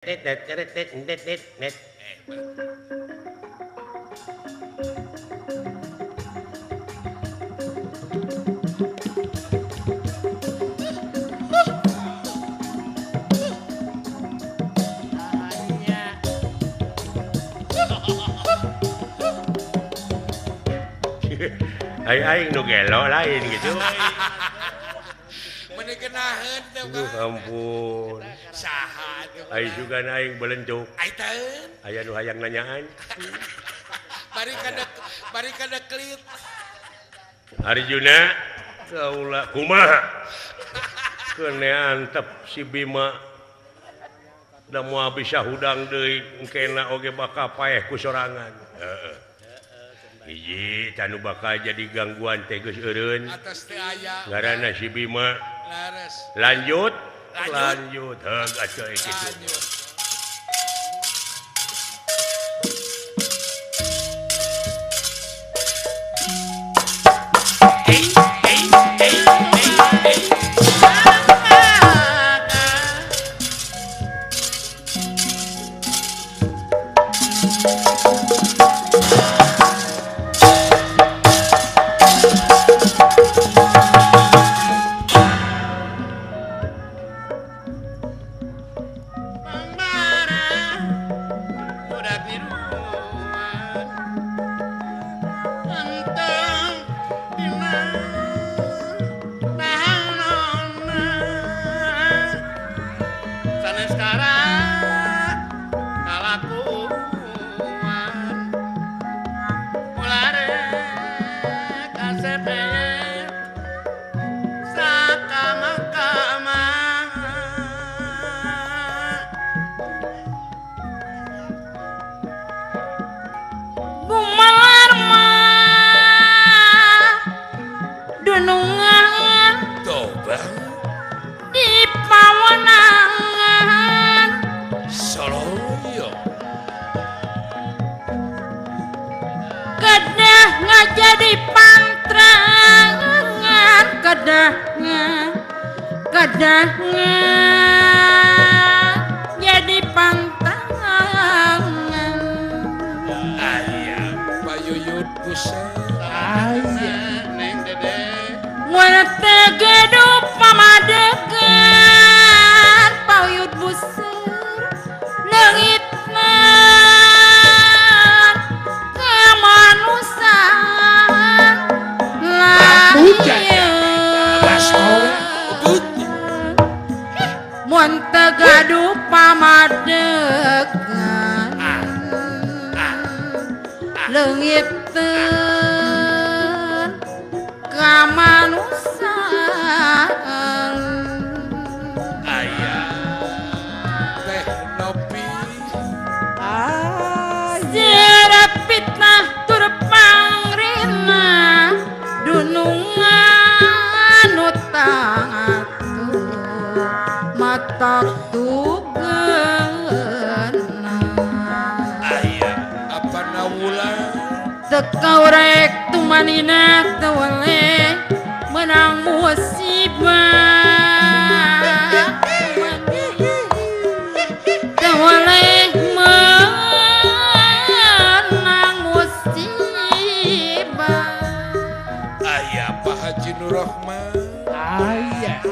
Aing nu gelo lain gitu. Menikenaheun teh Ampun. saha tuh. Aing juga aing belencuk. Aiteun. Aya nu hayang nanyaan. Bari kada klit. Arjuna kaula kumaha? Kene antep si Bima. Da moal bisa hudang deui engkena oge bakal paeh ku sorangan. Heeh. Hiji tanu bakal jadi gangguan teh geus eureun. Atas teh aya. Ngaranna si Bima. Laras. Lanjut. Heug atuh kitu. Lanjut. Jadi pantangan Aya Bayuyut pusat. Aya Neng Dede. Wana tegedup pamadegan payut busur leungitna kamanusan lahir mun tegadup pamadegan leungiteun kamanusan Aya Teh Nopi. Sirep fitnah tur pangrina dunungan utang atuh matak tugeuna Aya apa nawulan. teka urek tumanina tewale menang musibah tewale menang musibah Aya Pak Haji Nur Rahman. Aya.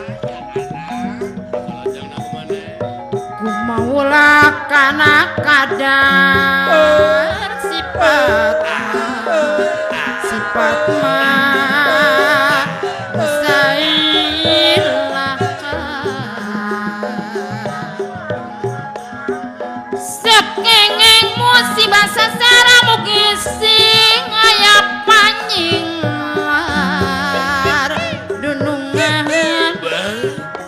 kumaulah kana kadar sifat mah musailah sep kengeng musibah sasara mugi sing aya panyinglar dunungan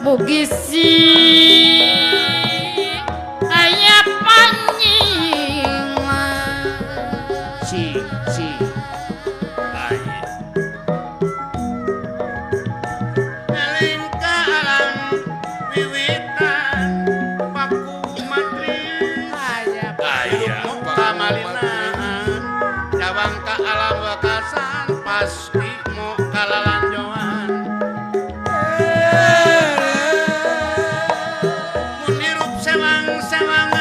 mugi sing aya panyinglar Si Aya Nalin ka alam wiwitan paku matri aya Aya kamalinaan jawang ka alam wekasan pasti mau kalalanjoan mun hirup sewang-sewangan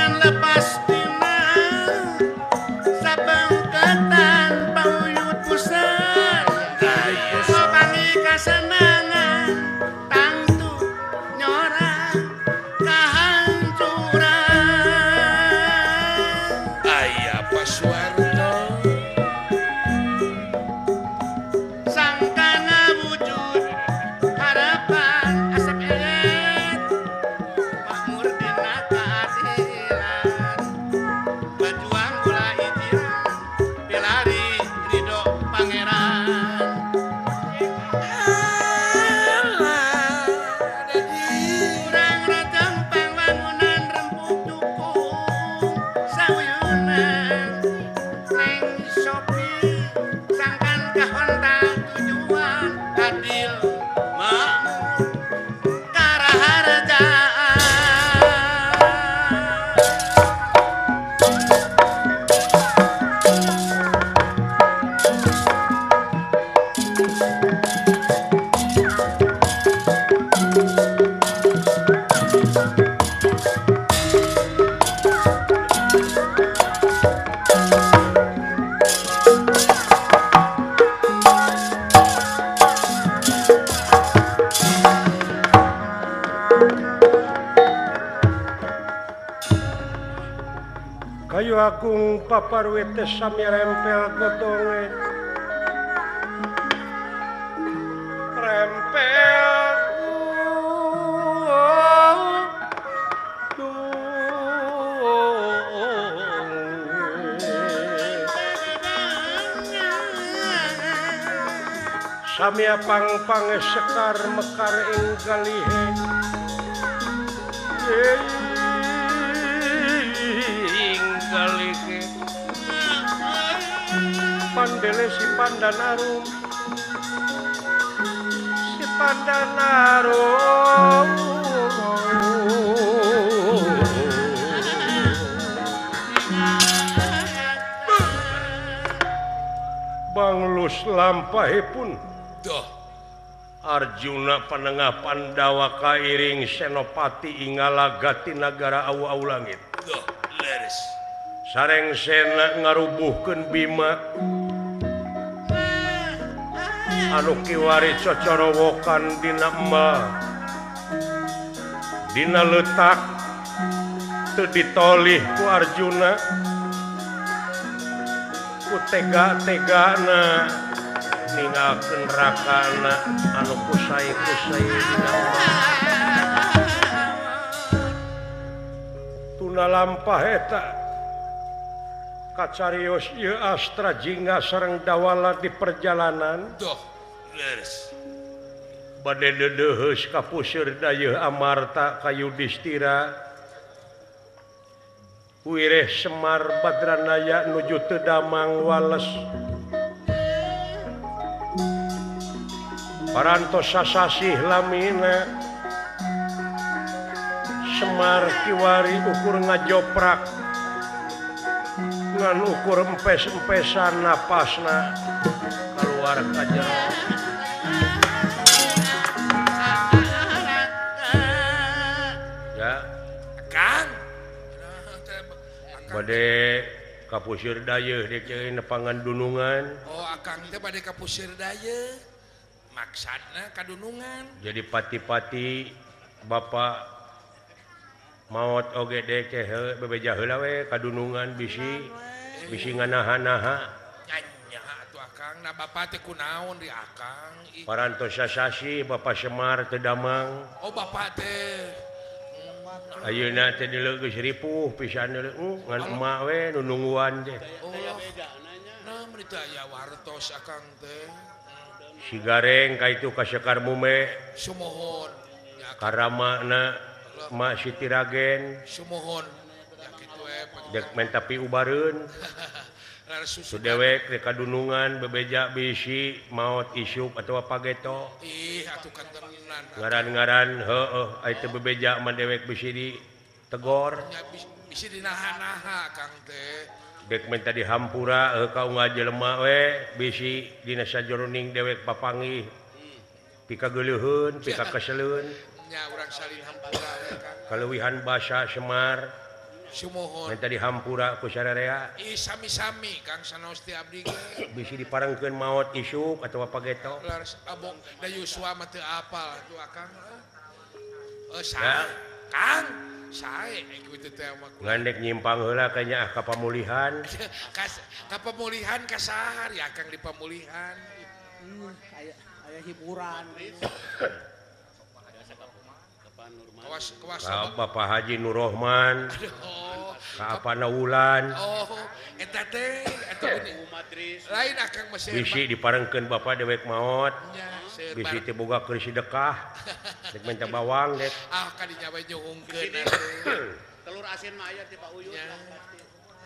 kayu agung paparwite sami rempel godonge rempel Samia pang-pange sekar mekar ing galihe ing galihe pandele si pandanarum si pandanarum banglus lampahipun Arjuna panengah Pandawa kairing Senopati Ingalagati Nagara Awu-awu langit. Sareng sena ngarubuhkeun Bima. Anu kiwari cocorowokan dina ema. Dina letak teu ditolih ku Arjuna. Ku tega-tegana ninggalkeun rakana anu kusai-kusai tuna lampah eta kacarios ieu astra jingga sareng dawala di perjalanan bade dedeheus ka puseur dayeuh Amarta ka Yudhistira wireh Semar Badranaya nuju teu damang wales parantos sasasih lamina Semar kiwari ukur ngajoprak ngan ukur empes-empesan napasna keluar ka jero ya Kang bade ka puseur dayeuh dek nepangan dunungan oh akang teh bade ka puseur dayeuh maksudna kadunungan jadi pati-pati Bapak maot oge dek bebeja heula we kadunungan bisi nganaha-naha nya atuh akang na bapak teh kunaon di akang parantos sasasi Bapak Semar teu damang oh bapak teh ayeuna teh dieu geus ripuh pisan ngan emak we nu nungguan teh oh nah menit aya wartos akang teh si gareng ka itu ka Sekar Mume sumohon karamana Mak Siti Ragen sumohon ya kitu dek men tapi ubareun susu dewek rek kadunungan bebeja bisi maot isuk atawa pageto ih atuh kantenan ngaran-ngaran heueuh aya teh bebeja mah dewek bisi ditegor nya bisi dinaha-naha kang teh dek men tadi hampura kau ngajelema we bisi dina sajroning dewek papanggih pika geuleuheun pika keseleun nya urang salin hampura we kang kaleuwihan basa Semar sumohon men tadi hampura ku sararea ih sami-sami kang sanaos ti abdi ge bisi diparengkeun maot isuk atawa pageto laras abong da Yuswa mah teu apal atuh akang Ya. sae kang sae kitu teh mah ngandek nyimpang heula kayaknya ka pamulihan ka pemulihan ka sahar ya kang di pemulihan aya hiburan kawas ka Bapak Haji Nur Rohman oh ka Apana Wulan oh eta teh atuh lain akang masih bisi diparengkeun Bapak dewek maot nya seueur bisi teh boga keur sedekah dek minta bawang dek kadinya we nyuhungkeun telur asin mah aya ti Pak Uyut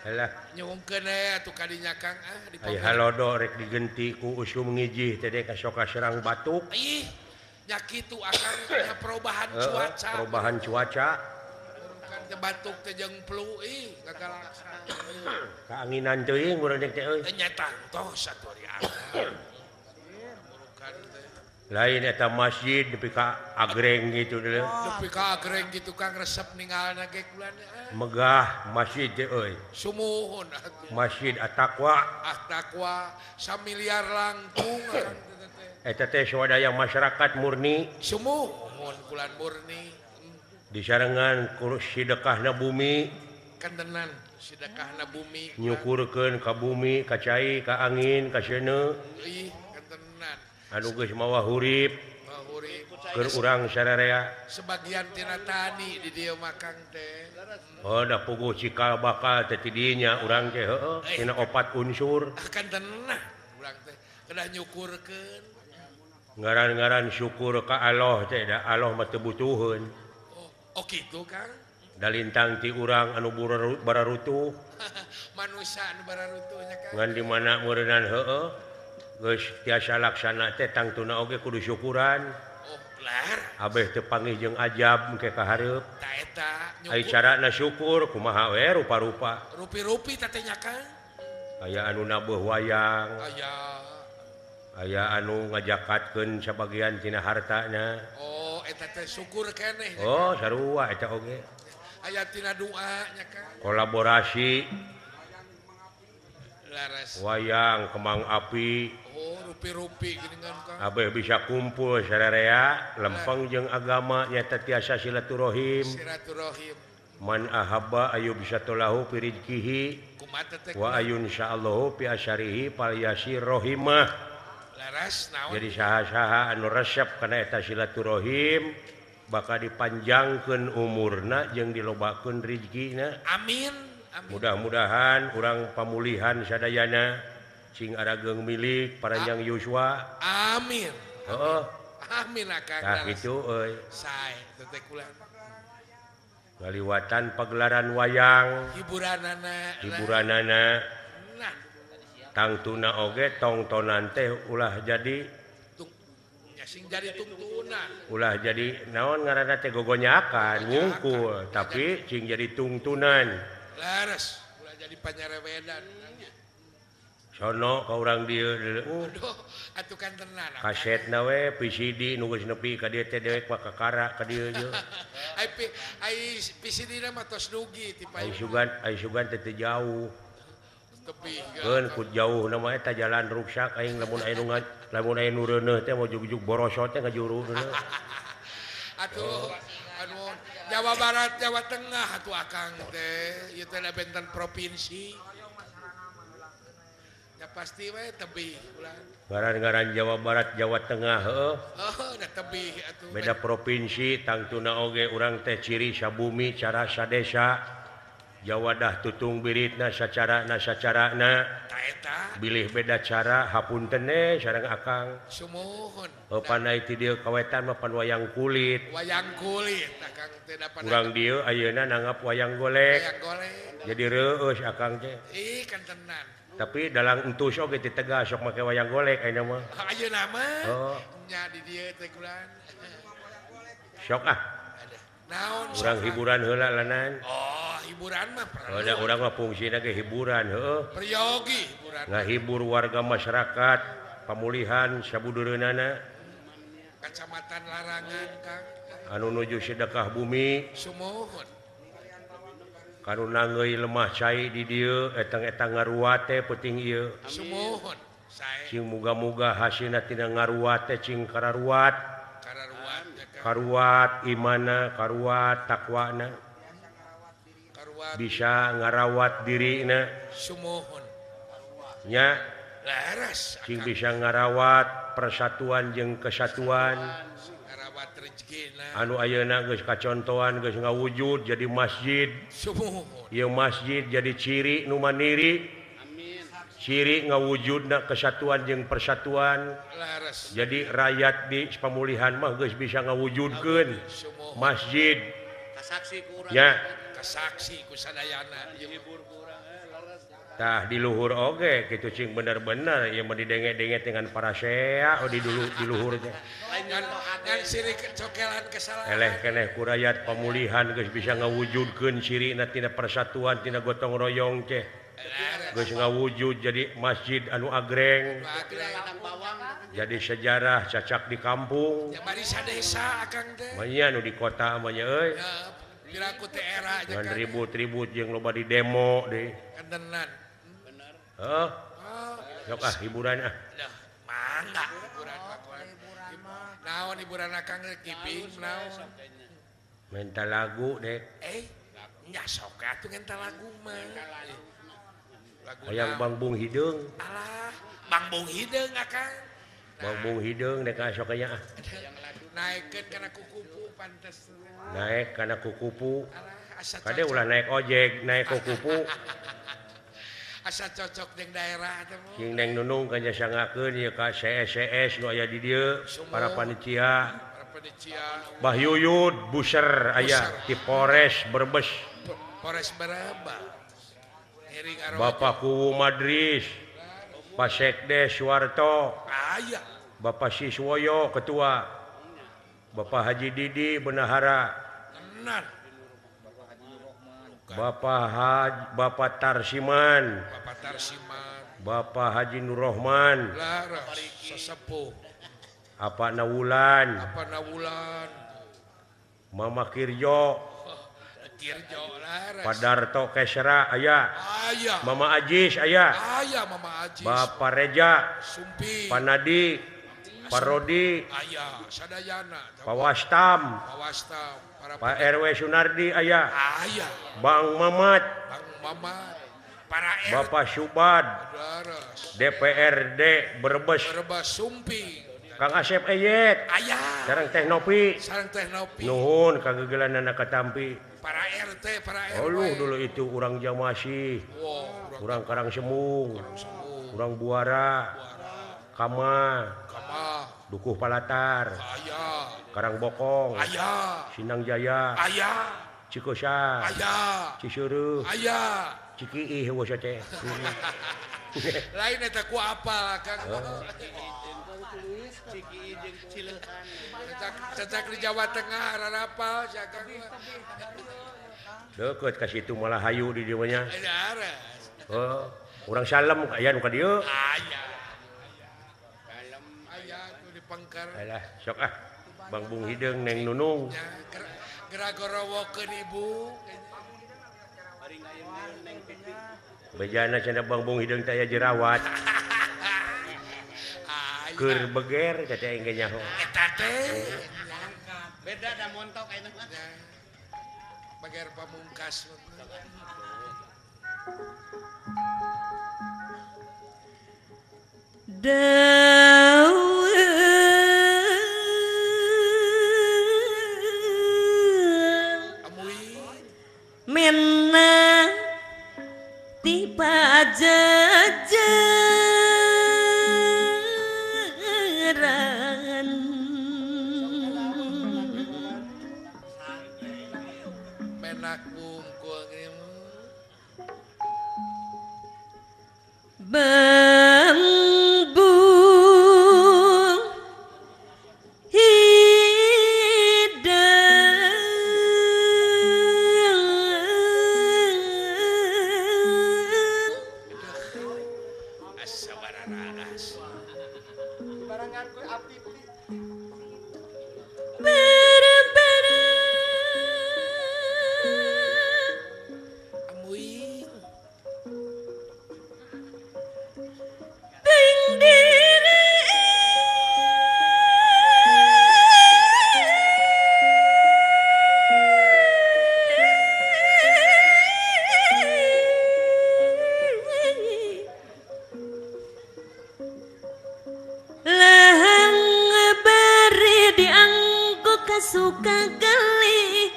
helah nyuhungkeun atuh kadinya kang di ai halodo rek digenti ku usum ngijih teh dek sok serang batuk ih nya kitu akang nya perubahan cuaca perubahan cuaca kan teh batuk teh jeung flu ih gagalaksan kaanginan teuing urang dek teh euy nya tangtos atuh ari akang burukan teh lain eta masjid nepi ka agreng gitu deh nepi ka agreng gitu kang resep ninggalna ge kulan megah masjid teh euy sumuhun atuh Masjid At-Taqwa takwa samiliar langkung akang teh eta teh swadaya masyarakat murni sumuhun kulan murni disarengan ku sedekahna bumi kantenan sedekahna bumi nyukurkeun ka bumi ka cai ka angin ka seuneu ih kantenan anu geus mawa hurip urip keur urang sararea sebagian tina tani di dieu makang teh da puguh cikal bakal teh ti dinya urang teh heueuh tina 4 unsur kantenan urang teh kedah nyukurkeun ngaran-ngaran syukur ka Allah teh da Allah mah teu butuheun oh kitu Kang da lintang ti urang anu bararutuh manusia anu bararutuhnya Kang ngan di mana meureunan heueuh geus tiasa laksana teh tangtuna oge kudu syukuran oh lar abeh teu panggih jeung ajab engke ka hareup ta eta ai carana syukur kumaha we rupa-rupa rupi-rupi tatenya Kang aya anu nabuh wayang aya anu ngajakatkeun sabagian tina hartana oh eta teh syukur keneh oh sarua eta oge aya tina doa nya Kang kolaborasi laras wayang kembang api oh rupi-rupi geuningan Kang abeh bisa kumpul sararea lempeng jeung agama nyata tiasa silaturahim man ahabba ayu bisa tolahu fi rizqihi kumaha teh wa ayun insyaallahu fi asyarihi fal yasir rahimah laras naon jadi saha-saha anu resep kana eta silaturahim bakal dipanjangkeun umurna jeung dilobakeun rezekina amin amin mudah-mudahan urang pamulihan sadayana cing arageung milik paranjang Yuswa amin heeh amin akang tah kitu euy sae teh kula ngaliwatan pagelaran wayang hiburanana nah tangtuna oge tongtonan teh ulah jadi sing jadi tungtunan ulah jadi naon ngaranna teh gogonyakan ngungkul tapi cing jadi tungtunan laras ulah jadi panyarewedan sono ka urang dieu aduh atuh kan tenan kasetna we PCD nu geus nepi ka dieu teh dewek pakakara ka dieu je ai PCD na mah tos dugi ti ai sugan teh teu jauh tepi keun ku jauh na mah eta jalan ruksak aing lamun aya nu reuneuh teh mau jugjug borosot teh ngajuru atuh anu Jawa Barat Jawa Tengah atuh akang teh ieu teh benten provinsi ya pasti we tebih ulah ngaran-ngaran Jawa Barat Jawa Tengah heueuh oh da tebih atuh beda provinsi tangtuna oge urang teh ciri sabumi cara sadesa Jawa dah tutung biritna sacarana ta eta bilih beda cara hapunten sareng akang sumuhun panai ti dieu kawetan mah pan wayang kulit akang teh dapat urang dieu ayeuna nanggap wayang golek wayang golek jadi reueus akang teh ih kan tenan tapi dalang entus oge ti tegas sok make wayang golek ayeuna mah ayeuna mah oh nya di dieu teh kulan sok naon urang hiburan heula lanan oh hiburan mah ada urang mah fungsina ge hiburan heueuh priyogi hiburan ngahibur warga masyarakat pamulihan sabudureunana kacamatan Larangan Kang anu nuju sedekah bumi sumuhun kanu nanggeuy lemah cai di dieu etang-etang ngaruat teh penting ieu sumuhun sae cing muga-muga hasilna tina ngaruat teh cing kararuat kararuat karuat imana karuat takwana karuat bisa ngarawat dirina sumuhun nya laras cing bisa ngarawat persatuan jeung kesatuan ngarawat rezekina anu ayeuna geus kacontohan geus ngawujud jadi masjid sumuhun ieu masjid jadi ciri nu mandiri ciri ngawujudna kesatuan jeung persatuan laras jadi rakyat di pemulihan mah geus bisa ngawujudkeun sumuhun masjid kasaksi ku urang nya kasaksi ku sadayana hibur ku urang tah di luhur oge kitu cing bener-bener ieu mah didenge-denge dengan para sea di luhur teh ngan sirik cokelan kesalahan eleh keneh ku rakyat pemulihan geus bisa ngawujudkeun cirina tina persatuan tina gotong royong teh geus ngawujud jadi masjid anu agreng jadi sejarah cacak di kampung ya bari sadesa akang teh manya nu di kota manya euy piraku teh era dengan ribut-ribut jeung loba di demo deui kantenan heuh sok hiburan dah mangga hiburan naon hiburan akang kiping naon minta lagu dek nya sok atuh ngenta lagu mah. Lagu Hayang Bang Bung Hideung. alah Bang Bung Hideung akang. Bang Bung Hideung dek sok nya. Naikeun kana kukupu pantes. Naik kana kukupu. Alah asa Kade cocok. ulah naik ojek, naik kukupu. Asa cocok jeung daerah teh mah. Cing Neng Nunung kan sangakeun ieu ka CS nu aya di dieu para panitia. Para panitia Bah Yuyud Buser aya di Polres Brebes. Polres Bereba. Hering arwah. Bapak Kuwu Madris. Pak Sekdes Suwarto. Aya. Bapak Siswoyo ketua. Bapak Haji Didi Benahara. Tenan. Bapak Tarsiman. Bapak Tarsiman. Bapak Haji Nurrohman. Laras sesepuh. Apa Nawulan. Apa Nawulan. Mama Kirjo. Kirjo laras. Pak Darto Kesra aya. Aya. Mama Ajis aya. Aya Mama Ajis. Bapak Reja. Sumpi. Pak Nadi. Pak Rodi. Aya sadayana. Pak Wastam. Pak Wastam. Para Pak RW Sunardi aya. Aya. Bang Mamat. Bang Mamat. Para Bapak Subad. laras. DPRD Brebes. Bereba Sumpi. Kang Asep Eyet. Aya. Sareng Teh Nopi. Sareng teh Nopi. Nuhun kagegelanana katampi. Para RT, para RW. Oluh dulu itu urang Jamasi. Wow, Urang Karang Semung. semua. Urang Buara. Kama. Kama. Dukuh Palatar. Aya. Karang Bokong. Aya. Sinang Jaya. Aya. Cikosa. Aya. Ciseureuk. Aya. Cikiih wasa teh. Lain eta ku apa Kang. Ciki jeung Cileukan. Cecak di Jawa Tengah rarapal sia Kang. Deket ka situ malah hayu di dieu nya. Laras. Urang Salem aya nu ka dieu. Aya. Aya tu di Pengker. Alah, sok ah. Bang Bung Hideung Neng Nunung. Ya, geragorowokeun ibu. Bari ngayem neng pipi. Bejana cenah Bang Bung Hideung teh aya jerawat. Aya. Keur beger teh engge nyaho. Eta teh. Beda da montok ayeuna mah. Ya. Bager pamungkas. Amui. Mena tiba jajaran Menak bungkul gini. bambu hidang Asa bararaas. Barangan ku api. Amui. Lahang bari dianggo kasuka gali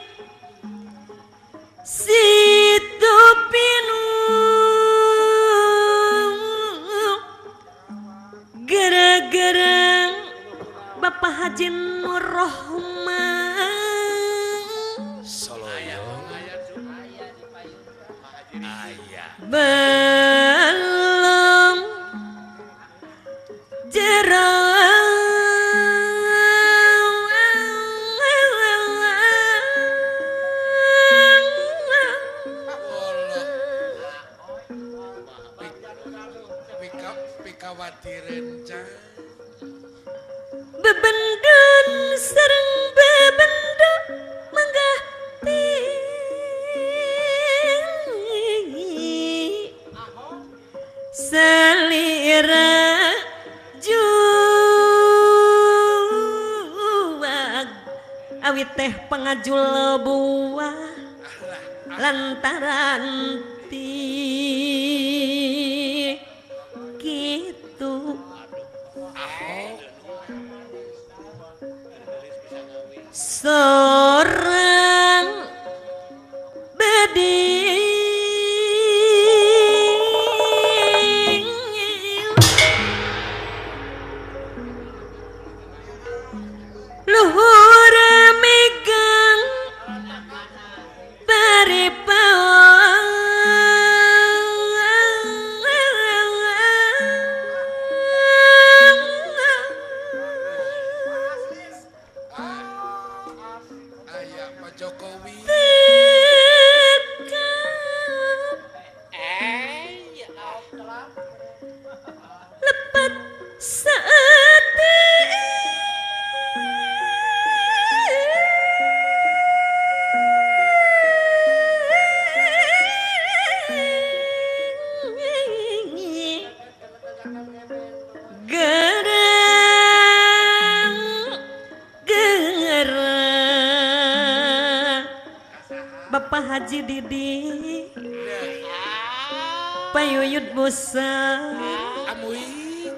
situ pinu gara-gara Bapak Haji Nurrohman Soloyong. Aya. belum Pikawatireun can. bebendun sareng bebendun manggah salira juag awit teh pangajul buah Alah, lantaran gitu seorang beding luhur megang Ayah Pak Jokowi. lepat saat Bapak Haji Didi Payuyut Busa Amuing.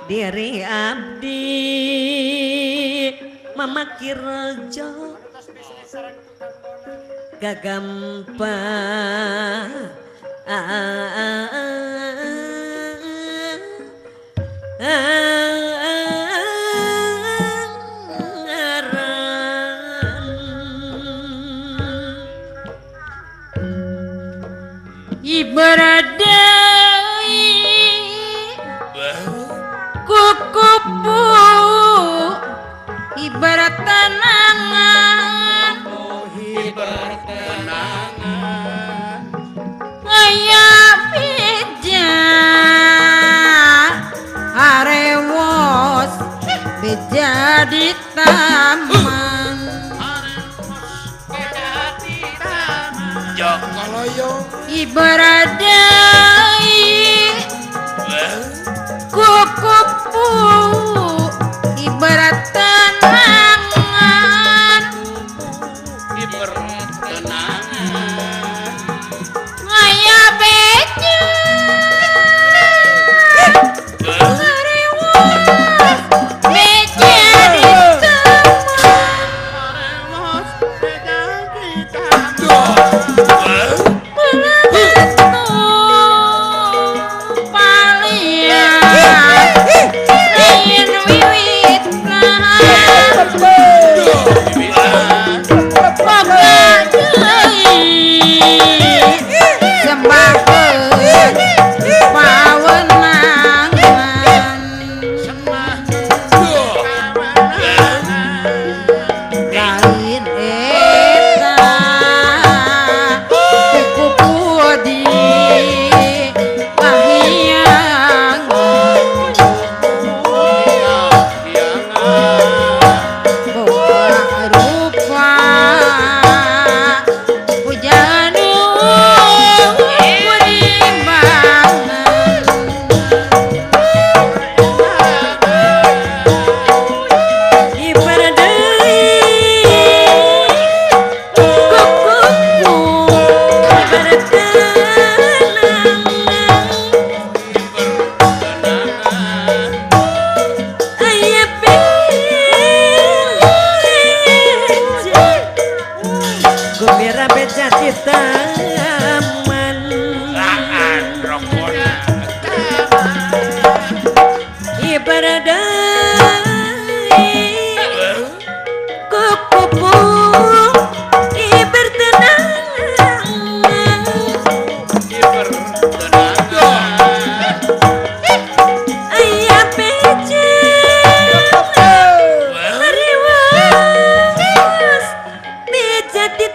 diri abdi Mama Kirjo gagampa ibaradai kukupu ibarat tanangan kayak beja arewos beja di taman Koloyong. ibaradai kukupu ibarat tanangan ngaya beja arewos beja di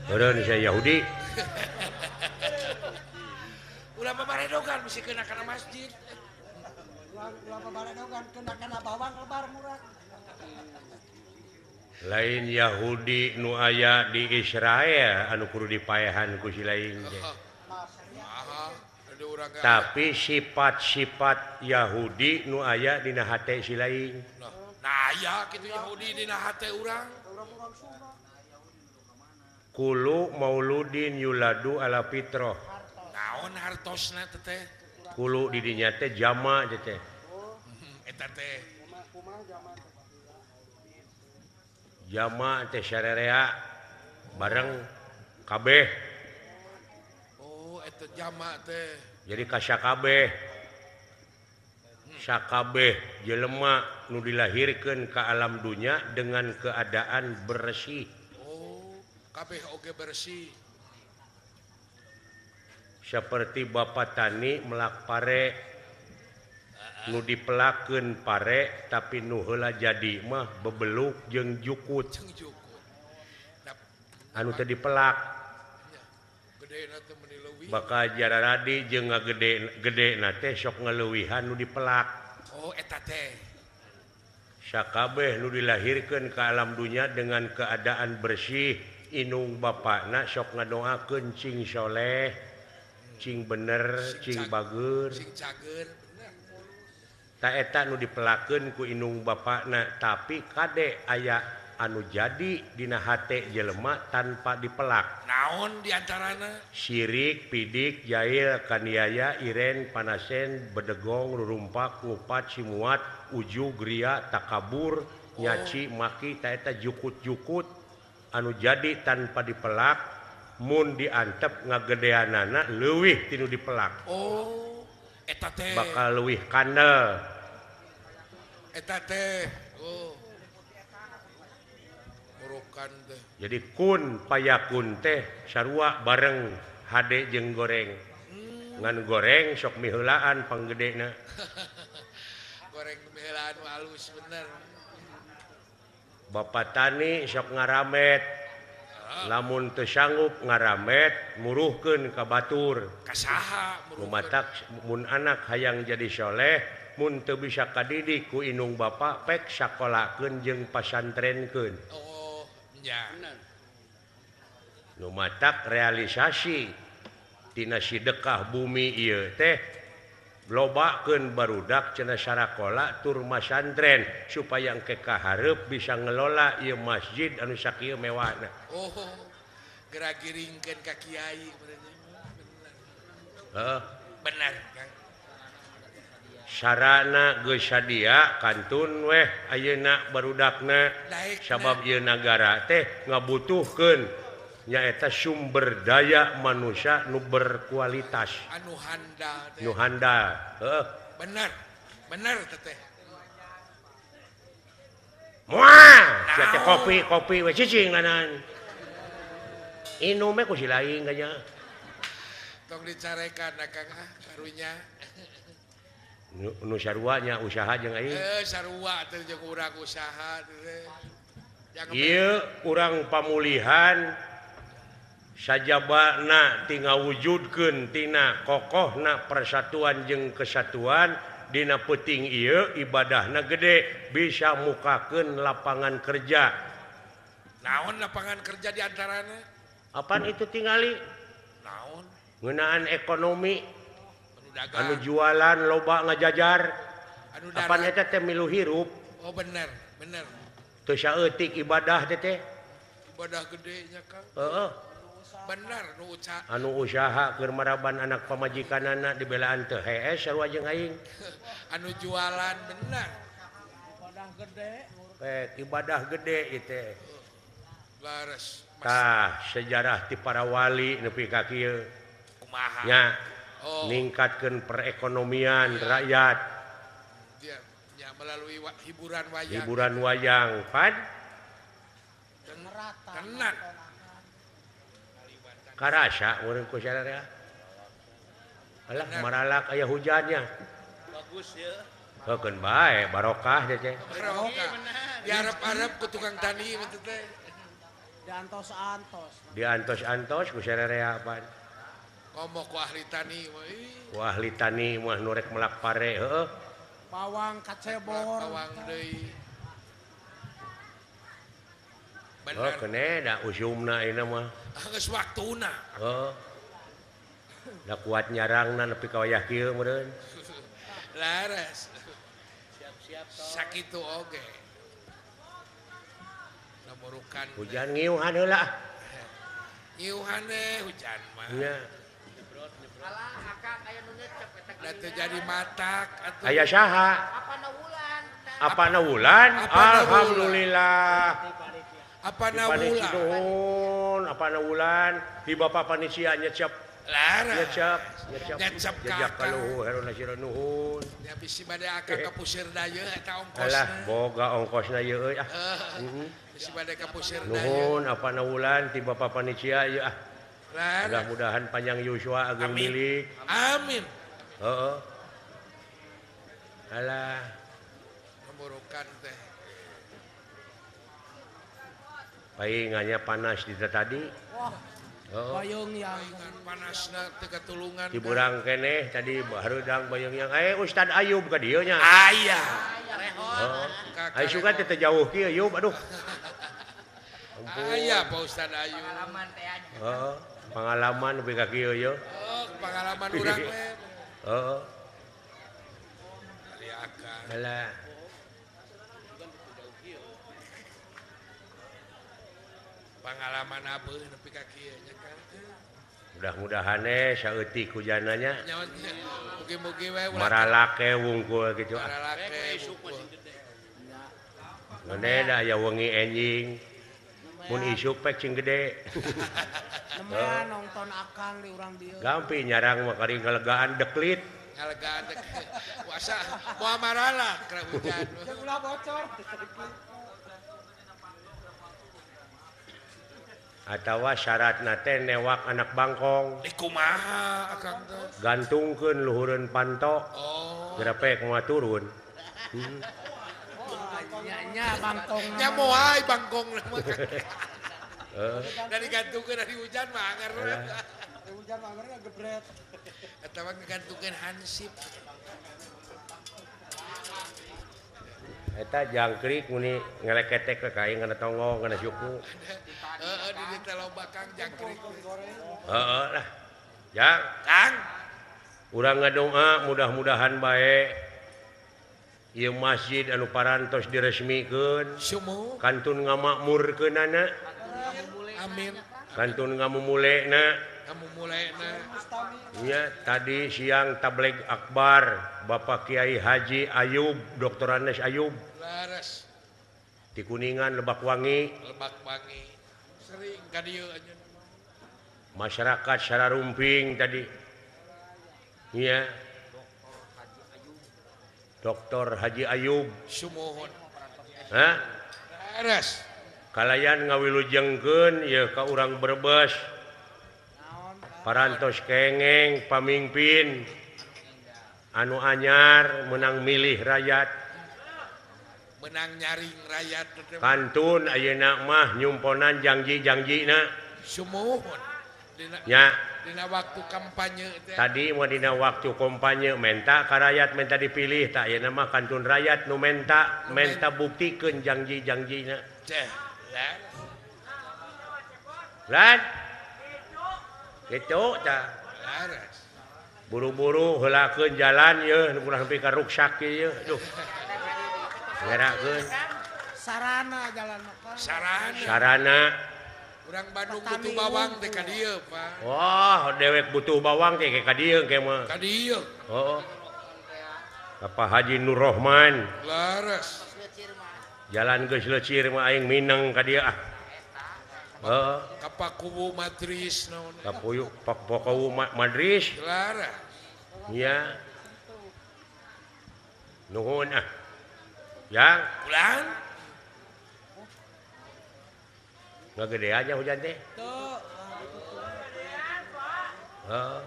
Beren saya Yahudi. Ulah pamaredogan mesti kena kana masjid. Ulah pamaredogan kena bawang lebar murah. Lain Yahudi nu aya di Israel anu kudu dipaehan ku si lain. Tapi sifat-sifat Yahudi nu aya dina hate si lain. Nah aya kitu Yahudi dina hate urang. Kulu mauludin yuladu ala fitrah. Naon hartosna teh? Kulu di dinya teh jama teh. Eta teh. Jama teh sarerea bareng kabeh. Oh, eta jama teh. Jadi ka sakabeh. Sakabeh jelema nu dilahirkeun ka alam dunya dengan keadaan bersih. Oh, kabeh oge bersih. Seperti bapak tani melak pare nu dipelakeun pare tapi nu heula jadi mah bebeluk jeung jukut. Anu teh dipelak. Gedena teh meuni leuwih. Baka jararadi jeung ngagede-gedena teh sok ngaleuwihan nu dipelak. Oh, eta teh. Sakabeh nu dilahirkeun ka alam dunya dengan keadaan bersih, inung bapakna sok ngadoakeun cing soleh, cing bener, cing bager. Sing cager. Ta eta nu dipelakeun ku inung bapakna, tapi kade aya anu jadi dina hate jelema tanpa dipelak. Naon diantarana? Syirik, pidik, jahil, kaniaya, iren, panasen, bedegong, rurumpak, ngupat, simuat, uju, gria, takabur, nyaci, maki, ta eta jukut-jukut anu jadi tanpa dipelak, mun diantep ngagedeanana leuwih tinu dipelak. Oh, eta teh. Bakal leuwih kandel. Eta teh. Oh. Murukan teh. Jadi kun payakun teh sarua bareng hade jeung goreng. Ngan goreng sok miheulaan panggedena. Goreng miheulaan halus bener. Bapak tani sok ngaramet. Lamun teu sanggup ngaramet muruhkeun ka batur. Kasaha Lumatak mun anak hayang jadi soleh, mun teu bisa kadidik ku inung bapa pek sakolakeun jeung pasantrenkeun. Oh, nya. Lumatak realisasi tina sedekah bumi ieu teh lobakeun barudak cenah sarakola tur masantren supaya engke ka hareup bisa ngelola ieu masjid anu sakieu mewahna. Oh, geura giringkeun ka kiai bener. Heuh. Bener, Kang. Sarana geus sadia kantun weh ayeuna barudakna Daekna. sabab ieu nagara teh ngabutuhkeun nyaeta sumber daya manusia nu berkualitas Anu handal teh. nu handal. Heuh. Bener. Bener teh. Moal sia teh kopi we cicing lanan. Inum we ku si lain ganya. Tong dicarekan Kang karunya. Nu sarua nya usaha jeung aing. Sarua teh jeung urang usaha teh. Ieu urang pamulihan sajabana tinggal wujudkeun tina kokohna persatuan jeung kesatuan dina peuting ieu ibadahna gede bisa mukakeun lapangan kerja. Naon lapangan kerja di antarana? Apaan itu tingali? Naon? Ngeunaan ekonomi Anu dagang. anu jualan loba ngajajar. Anu Apaan dagang. eta teh milu hirup Oh bener, bener. teu saeutik ibadah teh. Ibadah gede nya Kang. Heeh. Bener nu uca. Anu usaha keur maraban anak pamajikanana dibelaan teu hees sarua jeung aing. Anu jualan bener. Ibadah gede itu. Laras. Tah sejarah ti para wali nepi ka kieu Kumaha? nya Oh, ningkatkeun perekonomian rakyat. dia nya melalui hiburan wayang. Hiburan wayang pan Tenan. karasa urang ku sadaya. Alah maralak aya hujannya. Bagus ya. Heukeun bae barokah teh. Barokah. Diarep-arep ku tukang tani mah teh. Diantos-antos. diantos-antos ku sarerea apaan ngomong ku ahli tani mah ku ahli tani mah nu rek melak pare heueuh Bawang kacebor. bawang deui oh bener kene da usumna ieu mah geus waktuna heuh da kuat nyarangna nepi ka wayah kieu meureun laras siap-siap sakitu oge namurukan hujan ngiuhan heula nyiuhane hujan mah nya da teu jadi matak atuh aya saha apana wulan Apana alhamdulillah apa di panitia nawula nuhun apana wulan di bapak panitia nyecep laras nyecep Nyecep ka jejak akang. kaluhur haruna sira nuhun ya bisi bade akang ka pusir daya eta alah ongkosna boga ongkosna ieu euy ah bisi bade ka pusir daya nuhun apana wulan ti bapak panitia ieu ah laras mudah-mudahan panjang yuswa ageun Amin. milik amin heeh alah namurukan teh paingannya panas di tadi Wah, heeh bayung yang paingan panasna teu katulungan di burang keneh tadi bareudang bayang yang Ustad Ayub ka dieu nya aya heeh ai suka teh teu jauh kieu Ayub aduh aya Pak Ustad Ayu heeh pengalaman nepi ka kieu ye pengalaman urang we heeh ari akang alah pengalaman abeuh nepi ka kieu nya kan mudah-mudahan saeutik hujananya nyawa mugi-mugi we ulah maralake wungkul gitu ah maralake ngene da aya wengi enjing mun isuk pek cing gede nemean nonton akang di urang dieu. gampi nyarang mah kari ngalegaan deklit ngalegaan dek puasa moal marala kena hujan Jeung ulah bocor. atawa syaratna teh newak anak bangkong di kumaha akang teh gantungkeun luhureun panto oh geura pek moal turun Nya bangkong. nya moal bangkong mah heeh dari gantungkeun dari hujan mah anger Hujan mah ngeureun gebret. eta mah ngagantungkeun hansip eta jangkrik muni ngeleketek ke kain kana tonggong kana suku heeh di dieu teh loba Kang jangkrik heeh lah jang Kang urang ngadoa mudah-mudahan bae ieu masjid anu parantos diresmikeun sumuh kantun ngamakmurkeunana amin kantun ngamumulena kamu mulaina nya tadi siang tabligh akbar Bapak Kiai Haji Ayub Dr. Anes Ayub laras di Kuningan Lebak Wangi lebak wangi sering ka dieu anjeun masyarakat secara rumping tadi iya Dr. Haji Ayub sumuhun hah laras kalayan ngawilujengkeun ya ka urang Brebes parantos kengeng pamimpin anu anyar menang milih rakyat menang nyaring rakyat teh kantun ayeuna mah nyumponan janji-janjina sumuhun nya dina waktu kampanye teh tadi mah dina waktu kampanye menta ka rakyat menta dipilih tak ayeuna mah kantun rakyat nu menta buktikeun janji-janjina teh lan gitu tah laras buru-buru heulakeun jalan ye nu kurang nepi ka ruksak ye duh ngerakeun Sarana jalan makan. sarana sarana urang Bandung butuh bawang teh ka dieu Pak wah dewek butuh bawang teh ka dieu ke mah ka dieu oh Bapak Haji Nur Rahman laras jalan geus leucir mah aing mineng ka dieu ah heeh ka Pakuwu Madris naon kapuyu Pakowu Madris laras iya nuhun ah yang ulang ngagede aja hujan teh Tuh. heeh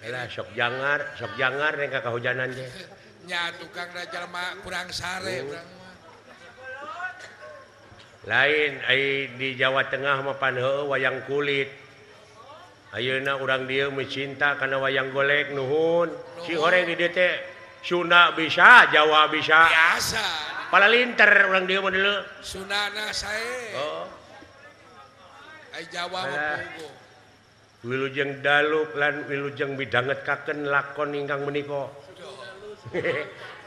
Elah sok jangar nih ka kahujanan teh nya tukang da jalma kurang sare urang mah lain di Jawa Tengah mapan wayang kulit ayeuna urang dia mencinta karena wayang golek nuhun si goreng di DT Sunda bisa Jawa bisa biasa pala linter urang dia model Sundana sae ai Jawa mah puguh wilujeng daluk lan wilujeng midanget kaken lakon ingkang menika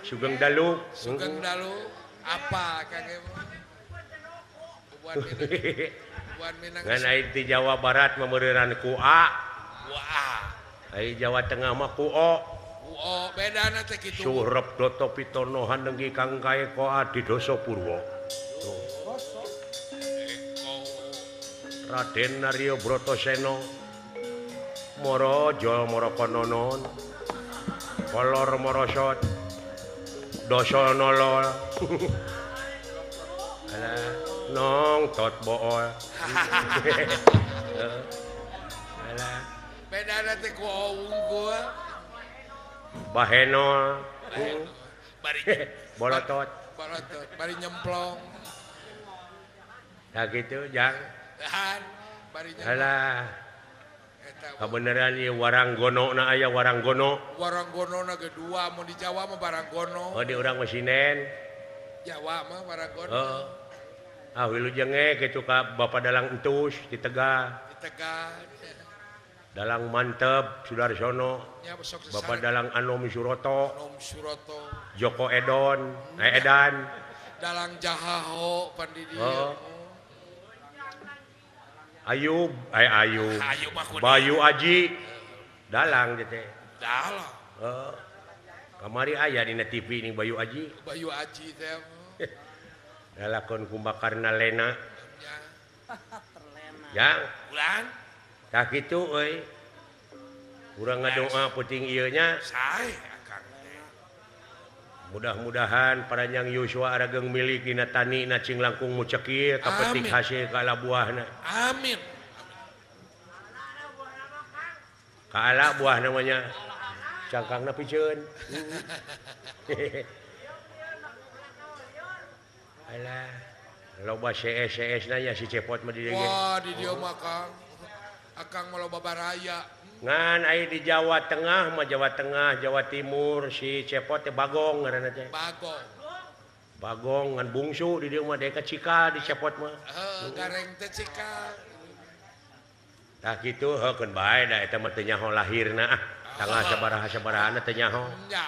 Sugeng Daluk Sugeng Daluk apa kage buan Minang ngan aya di Jawa Barat memeureran ku A wah aya Jawa Tengah mah ku O bedana teh kitu surep doto pitono handenggi kang kae koa di doso purwo Raden Naryo Brotoseno Morojo Moro Kononon Kolor Morosot Doso Nolol Alah nong tot bool Alah bedana teh ku unggul Bahenol bari Bolotot bari nyemplong nah gitu jang dan bari nyemplong alah eta kabeneran ieu waranggono na aya waranggono waranggono kedua mau di Jawa mah baranggono oh di urang Mesinen Jawa mah waranggono oh wilujeng kitu ka Bapak Dalang Entus di Tegal di Tegal Dalang Mantep Sudarsono nya besok Bapak Dalang Anomi Suroto Nom Suroto Joko Edan Dalang Jahaho pandidieu Ayub Ayub mah kudu Bayu Aji Dalang teh dalang kamari aya dina TV nih Bayu Aji Bayu Aji teh dalakon kumbakarna Lena nya yang bulan tak kitu euy urang ngadoa puting ieu nya sae akang teh mudah-mudahan paranyang Yosua arageng milik dina tani na cing langkung mucek ieu kapetik Amin. hasil kala buahna amin kaala buah namanya cangkangna piceun alah loba CS na ya si Cepot mah di dieu wah di dieu mah akang mah loba baraya ngan aya di Jawa Tengah mah Jawa Tengah Jawa Timur si Cepot teh Bagong ngaranna teh bagong Bagong ngan bungsu di dieu mah deka Cika di Cepot mah gareng teh cika tah kitu heukeun bae da eta mah teu nyaho lahirna tanggal sabaraha-sabarahana teu nyaho nya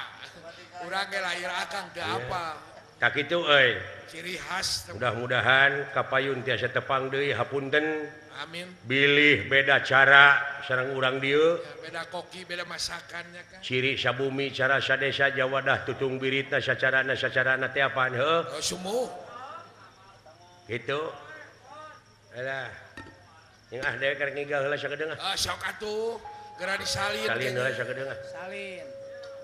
urang ge lahir akang teu apa tah kitu euy ciri khas teh. mudah-mudahan kapayun tiasa tepang deui hapunten amin bilih beda cara sareng urang dieu beda koki beda masakannya kan ciri sabumi cara sadesa Jawa dah tutung biritna sacarana teh apaan heuh sumuh gitu alah yang dek karek ngigah heula sakedeung sok atuh geura disalin salin heula sakedeung Salin.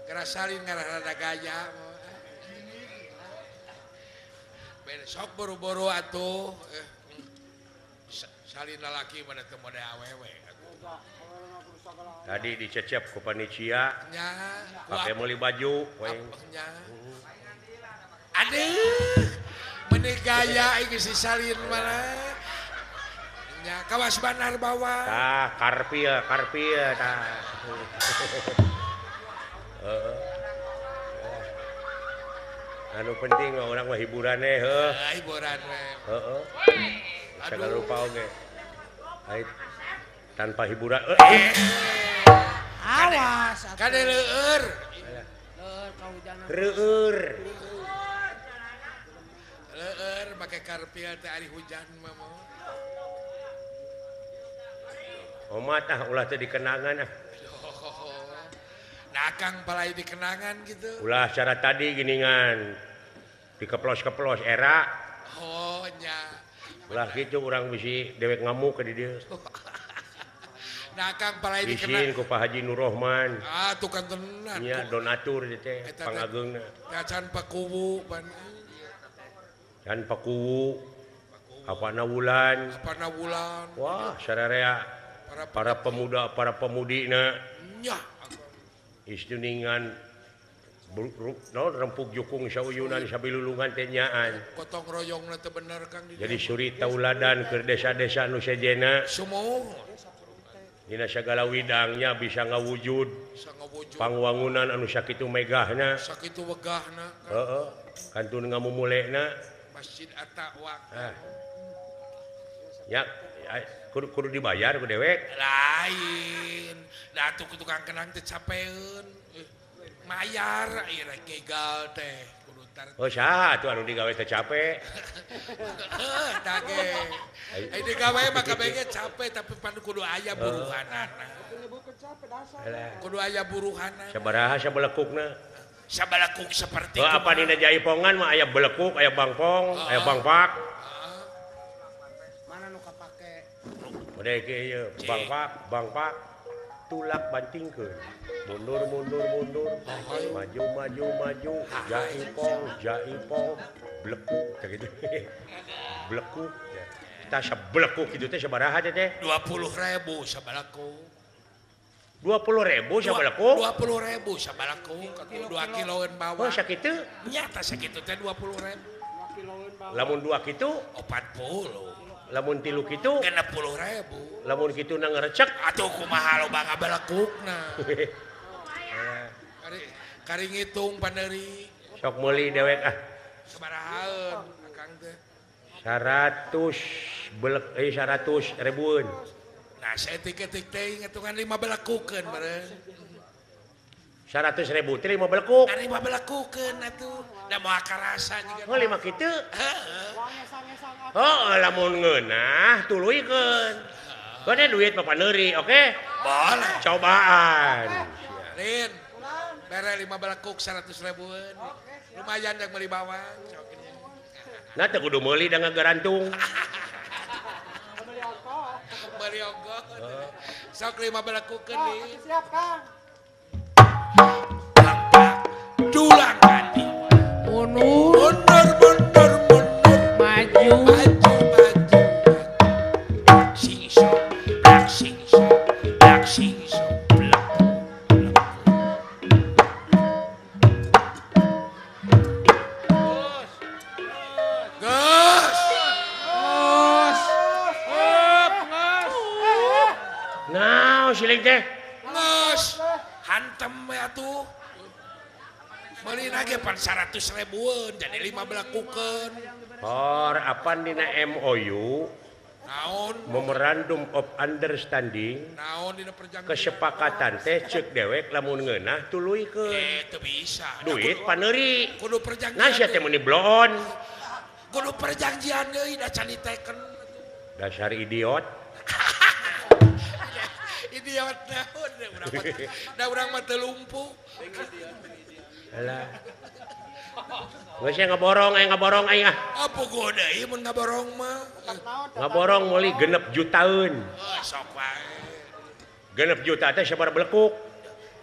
geura salin ngaranna rada gaya beda sok buru-buru atuh salin lalaki pada teu mode awewe tadi dicecep ku panitia nya pakai meuli baju poeng nya aduh bener gaya iki si salin mana nya kawas banar bawah tah karpia tah anu penting mah urang mah hiburanna heuh hiburan we heeh sagala rupa oge ai tanpa hiburan Awas. kade leueur reueur leueur make karpia teh ari hujan mah Oma tah ulah teh dikenangan nah Kang palai dikenangan gitu ulah cara tadi giningan dikeplos-keplos era oh nya ulah gitu urang bisi dewek ngamuk ka di dieu nah Kang palai isin dikenang ku Pak Haji Nur Rohman tukang tenan nya donatur ieu teh Eta teh. pangageungna kacan pakuwu pan can pakuwu apana wulan apana bulan wah sararea para pemuda para pemudina nya istuningan rempuk jukung sauyunan sabilulungan teh nyaan. Gotong royongna teu bener Kang. Jadi suri tauladan ke desa-desa nu sejenna. Sumuh. Dina sagala widangnya bisa ngawujud. Bisa ngawujud. Pangwangunan anu sakitu megahna. Sakitu wegahna. Heeh. Kantun ngamumulena. Masjid At-Taqwa. Ya, kudu dibayar ku dewek. Lain. Da atuh ku tukang kenang teh capeun. Mayar ieu rek gegal teh. Kudu tar. Oh, saha atuh anu digawe teh capek. Tah ge. Ai digawe mah kabeh capek tapi pan kudu aya buruhanana. Kudu aya buruhanana. Sabaraha sabelekukna? Sabalekuk seperti oh, apa dina Jaipongan mah aya belekuk, aya bangpong, aya bangpak. Mana nu kapake? Udah ke ieu, bangpak, tulak bantingkeun. Mundur, maju. Jaipong, blekuk kayak gitu. Blekuk. Kita sabelekuk kitu teh sabaraha teh? 20.000 sabalekuk. 20.000 sabelekuk? 20.000 sabelekuk, 2 kiloan bawah. Oh, sakitu? Nyata sakitu teh 20.000. Lamun 2 kitu? 40. Lamun 3 kitu? 60.000. Lamun kitu na ngarecek? Atuh kumaha loba ngabelekukna. Kari ngitung pandeuri. Sok meuli dewek ah. Sabarahaeun Akang teh? 100 ribuan. Nah, saya tik-tik teh ngitungan 5 belekukeun meureun. 100.000 teh 5 belekuk. 5 belekukeun atuh. Da moal karasa juga. Oh, 5 kitu? Heeh. Oh, lamun ngeunah tuluykeun. Kode duit mah paneuri, oke? Boleh. Cobaan. Rin. Bere 5 belekuk 100.000-an. Lumayan yang meuli bawang. Nah, teu kudu meuli da ngagerantung. Meuli ongkos. Sok 5 belekukeun nih. Siap, Kang. Dulang kandi. Mundur. Maju. Sing song, black sing song, black sing song, black. Gus. Naon siling teh? Gus. Hantem ya tuh. Meuli lagi pan 100.000-an jadi 5 belekukeun. Or apan dina MOU Naon? Memorandum of Understanding Naon dina perjanjian? kesepakatan teh ceuk dewek lamun ngeunah tuluykeun. Teu bisa. Duit paneuri. Kudu perjanjian. Nah sia teh meuni bloon. Kudu perjanjian deui da can diteken. Dasar idiot. Idiot naon da urang mah teu lumpuh. Alah. Geus ngaborong ah. Apa goda ieu mun ngaborong mah? Ngaborong meuli 6 jutaeun. Sok wae. 6 juta teh sabar belekuk.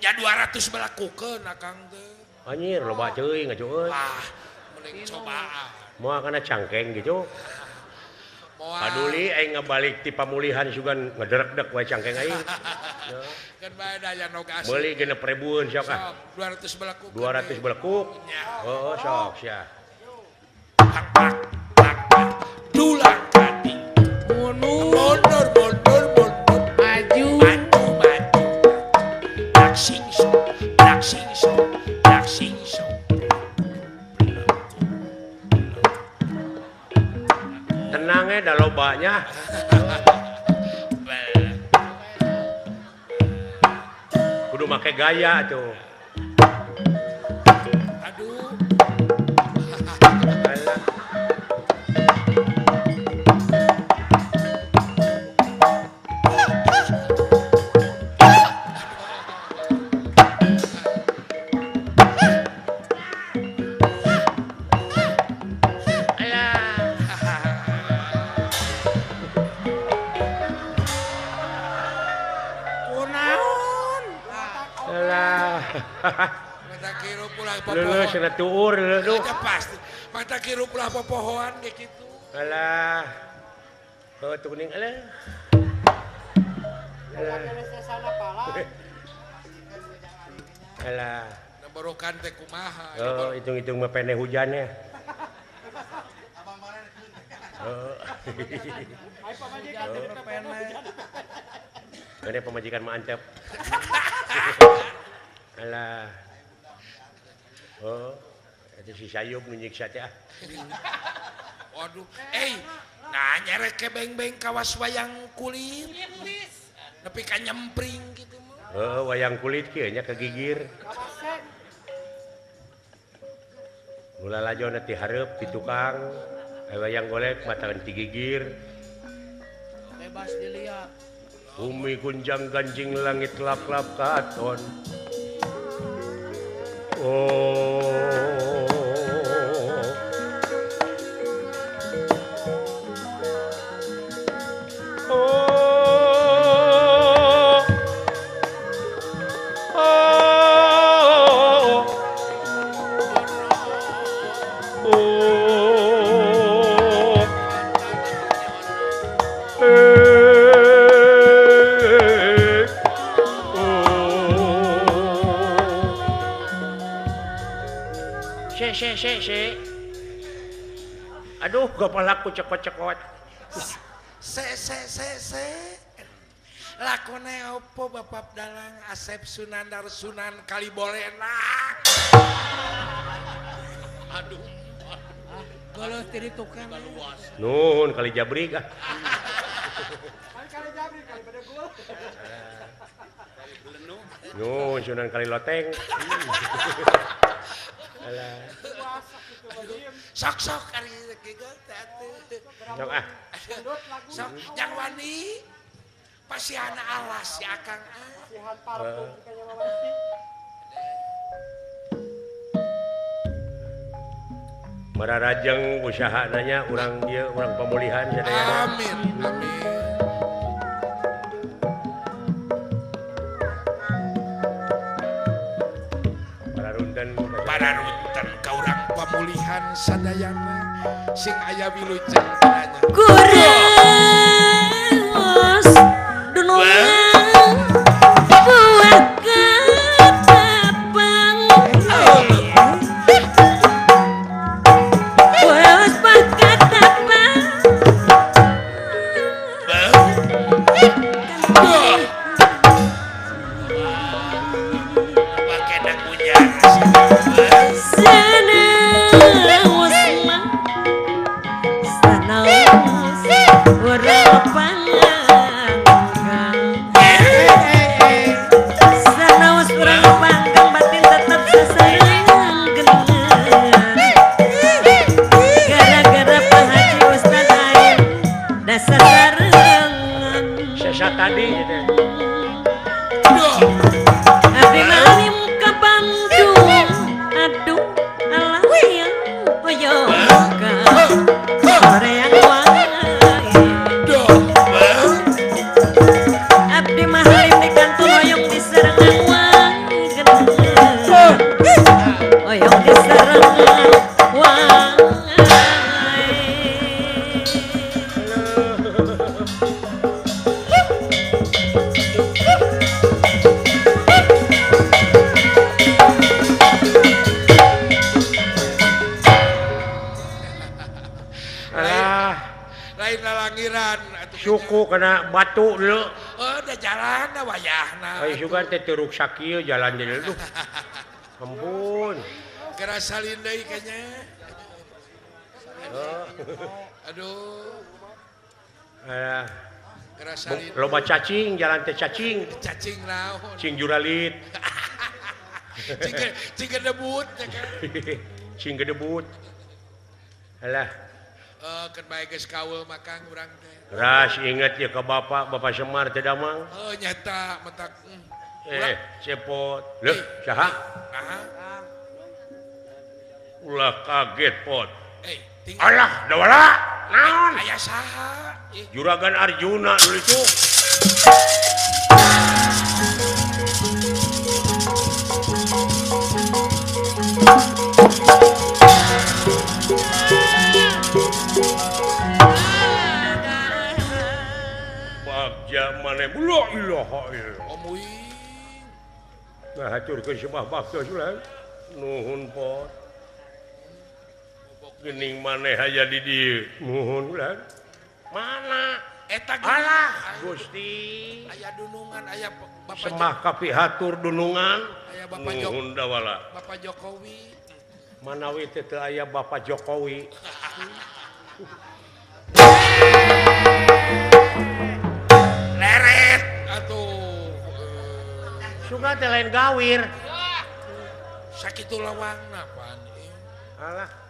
Ya 200 belekukeun Akang teh. Anjir loba ceuing ngacu euy. Wah, mending cobaan. Moal kana cangkeng gitu. Moal. Paduli aing ngabalik ti pamulihan sugan ngederek-dek wae cangkeng aing. Kan bae daya noga asli. Meuli 6.000-eun sok ah. Sok 200 belekukeun. 200 belekuk. Oh, sok sia. Dulang kandi. Mundur. Maju. Black sing song. Tenang da lobanya. Kudu make gaya tuh. Aduh. Alah. Mata kira pula Leuleus popohoan. cenah tuur leuh. Aja pasti. Mata kira pula popohoan kayak gitu. Alah. Oh, tuh kuning alah. Alah. Alah. Borokan teh kumaha. Oh, hitung-hitung mah pene hujannya. Oh. Ini pemajikan mah ancap. Alah. Oh, itu si Sayub nyiksa teh. Waduh, nah nyeret ke beng-beng kawas wayang kulit. Tapi kan nyempring gitu mah. Oh, wayang kulit kieu nya kegigir. Ulah lajona ti hareup ti tukang. Wayang golek matakan ti gigir. Bebas dilihat. Bumi gunjang ganjing langit lap-lap katon. Oh. Se. Aduh, kepalaku cekot-cekot. Se. Lakone opo Bapak Dalang Asep Sunandar Sunan Kalibolena. Aduh. Kalau tiri tukang. Nuhun kali jabrik ah. Kali jabrik kali pada gua. Nuhun Sunan Kali Loteng. Alah. Sok ari kieu Sok ah. Sok jang wani. Pasiana alas si Akang Sihan parfum kayaknya mawanti. Mararajeng usaha nanya urang dieu urang pemulihan sadaya. Amin. Pararunten ka urang pemulihan sadayana sing aya wilujeng nanya. Kureos dunungan buat ketapang Kureos buat ketapang Pakai nak punya Sanaos mang Sanaos urang Sanaos urang panggang batin tetap sasayang gener Gara-gara Pak Haji Ustad aing dasar barengan Sesa tadi gitu. Abdi malim ka Bandung aduh alayang oyoga Koreang wae Abdi mahalim di kantor oyong di Serangan wae oyong di Serangan wae Alah, lain lalangiran atuh suku kena batu dulu. da jalanna wayahna. Ai sugan teh teu ruksak ieu jalan jadi duh. Ampun. Kera salin deui kayaknya. Aduh, Alah, kera salin. loba cacing jalan teh cacing. Cacing naon. Cing juralit. Cing debut ya kan. Cing gedebut. Alah, Kan bae geus kaul makang urang teh. ras inget ya ke Bapak Semar teh damang. Nyata metak. Cepot. Leuh, saha? Nah, Ulah kaget pot. tinggal Alah, dawala. Naon? aya saha? Juragan Arjuna dulu itu. Bagja maneh la ilaha illallah. Omuing. Nah, haturkeun sebah bakto sulah. nuhun pot gening maneh aya di dieu nuhun ulah mana eta alah Gusti aya dunungan aya Bapak semah kapihatur dunungan aya Bapak Jokowi nuhun dawala Bapak Jokowi manawi teu aya Bapak Jokowi leret atuh sunga teh lain gawir sakitu lawangna pan alah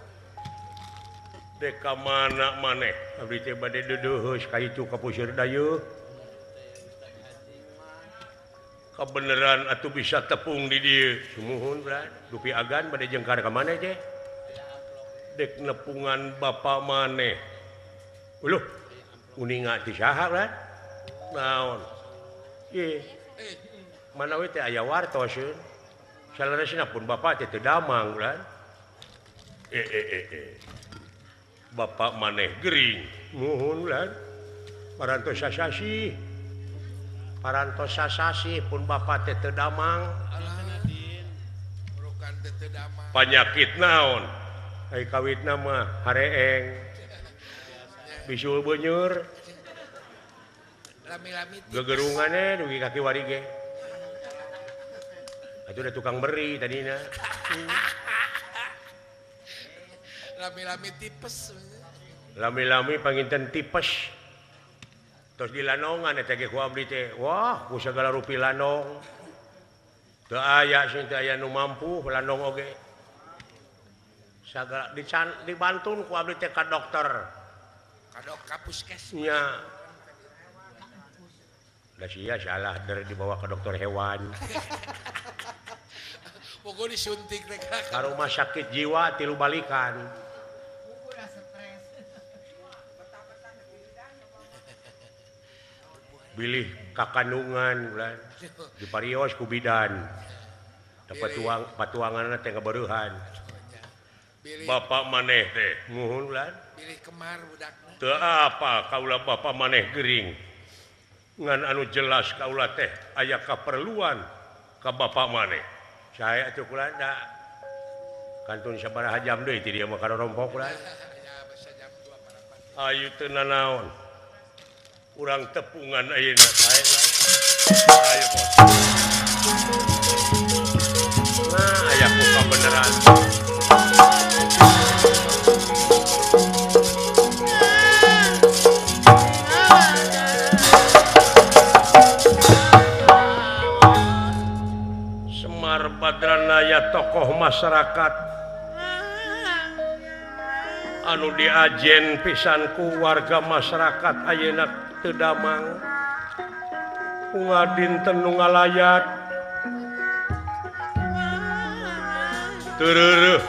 deka mana maneh abdi teh bade deudeus ka itu ka puseur dayeuh kabeneran atuh bisa tepung di dieu sumuhun brad dupi agan bade jengkar ka maneh teh dek nepungan bapa maneh uluh uninga ti saha brad naon ieu manawi teh aya wartoseun salaresna pun bapa teh teu damang brad Bapak maneh gering nuhun lan parantos sasasi pun bapak teh teu damang panyakit naon ai kawitna mah hareeng bisul beuneur lami-lami gegerungannya dugi kaki warige atuh da tukang beri tadina lami-lami tipes lami-lami panginten tipes terus dilanongan eta ge ku abdi teh wah ku sagala rupi lanong teu aya sing teu aya nu mampu lanong oge sagala dibantun ku abdi teh ka dokter ka puskes nya da sia salah dari dibawa ke dokter hewan pokok disuntik rek ka rumah sakit jiwa tilu balikan bilih kakandungan bulan di parios ku bidan dapat patuanganna teh ngabereuhan bapak maneh teh nuhun bulan pilih kemar budakna teu apa kaula bapak maneh gering ngan anu jelas kaula teh aya kaperluan ka bapak maneh saya atuh kula da kantun sabaraha jam deui ti dieu mah karorompok bulan ayu teu nanaon urang tepungan ayeuna ayo bos nah aya ku kabeneran Semar Badranaya tokoh masyarakat anu diajen pisanku warga masyarakat ayeuna teu damang ngadinten nu ngalayat tereureuk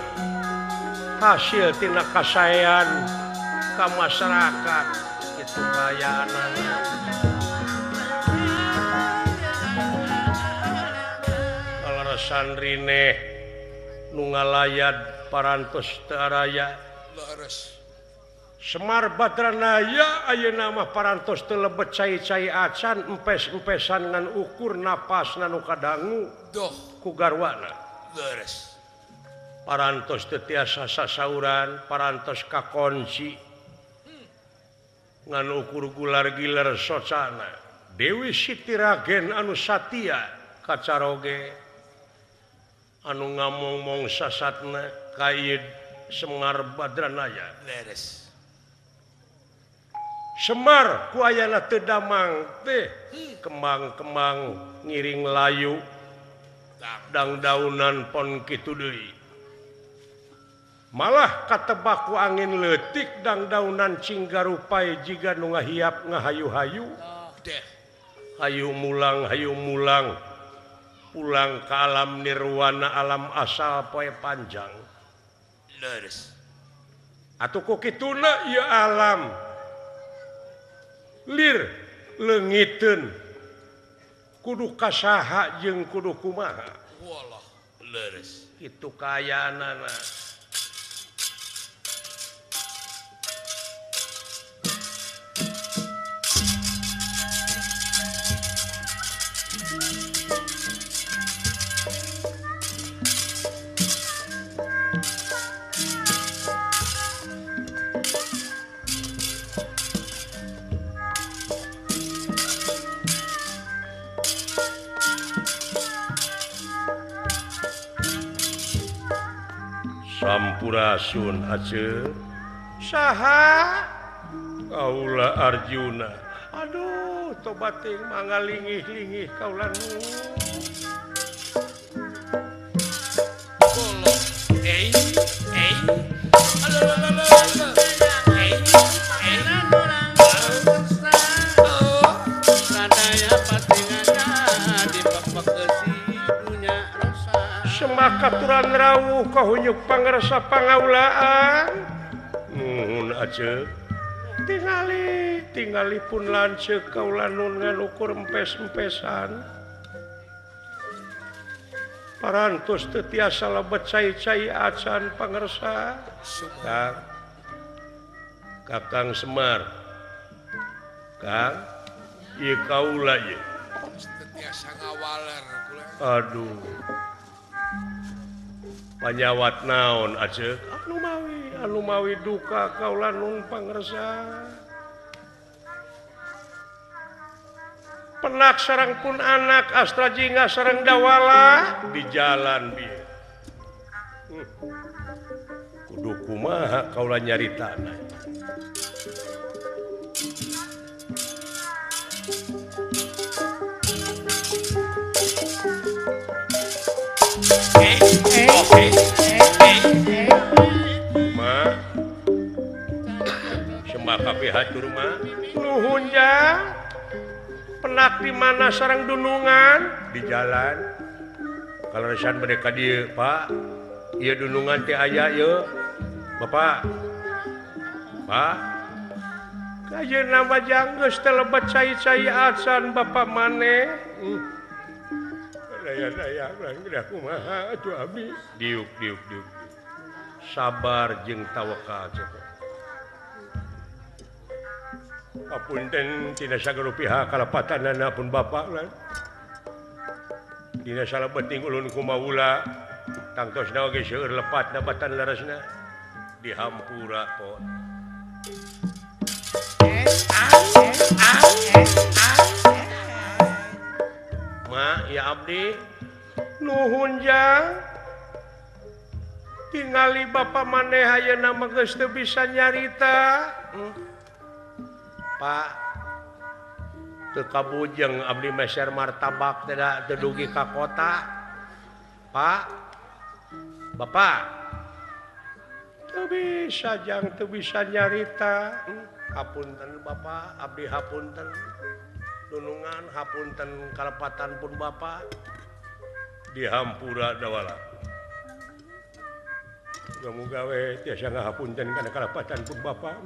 hasil tina kasaean ka masyarakat itu kayaanana kalarasan rine nu ngalayat parantos teu araya leres Semar Badranaya ayeuna mah parantos teu lebet cai-cai acan empes-empesan ngan ukur napasna nu kadangu doh ku garwana leres parantos teu tiasa sasauran parantos kakonci ngan ukur gular-gilar socana Dewi Siti Ragen anu satia kacaroge anu ngamong-mong sasatna kaid Semar Badranaya leres Semar ku ayana teu damang teh kembang-kembang ngiring layu dangdaunan pon kitu deui malah katebak ku angin leutik dangdaunan cinggarupai jiga nu ngahiap ngahayu-hayu deh hayu mulang pulang ka alam nirwana alam asal poe panjang leres atuh ku kituna ieu alam lir leungiteun kudu kasaha jeung kudu kumaha wallah leres itu kayaanana Hampurasun Aceh saha kaula Arjuna aduh tobat ting mangalingih-lingih kaula nu semakaturan rawuh kahunyuk pangrasa pangaulaan nuhun Aceh tingali pun lanceuk kaula nun nganukur empes-empesan parantos teu tiasa lebet cai-cai acan pangrasa Kakang Semar Kang ieu kaula ieu tiasa ngawaler aduh panyawat naon Aceh anu mawi duka kaula nun pangrasa penak sareng pun anak astra jingga sareng dawala di jalan bieu kudu kumaha kaula nyaritana Ma sembah kabeh hatur ma nuhun jang penak di mana sareng dunungan di jalan kaleresan bade ka dieu Pak ieu dunungan teh aya ieu Bapak Pak kayeuna mah jang geus teh lebet cai-cai acan Bapak maneh daya udah kumaha atuh abdi diuk sabar jeung tawakal apunten tina sagala pihak kalapatanana pun Bapak lan dina salebeting ulun kumaula tangtosna oge seueur lepatna batan leresna dihampura pot Ma ya abdi nuhun jang tingali Bapak maneh ayeuna mah geus teu bisa nyarita Pak teu kabujeng abdi meser martabak teu dugi ka kota Pak Bapak teu bisa jang teu bisa nyarita hapunten Bapak abdi hapunten dunungan hapunten kalepatan pun Bapak dihampura dawala muga-muga we tiasa ngahapunten kana kalepatan pun Bapak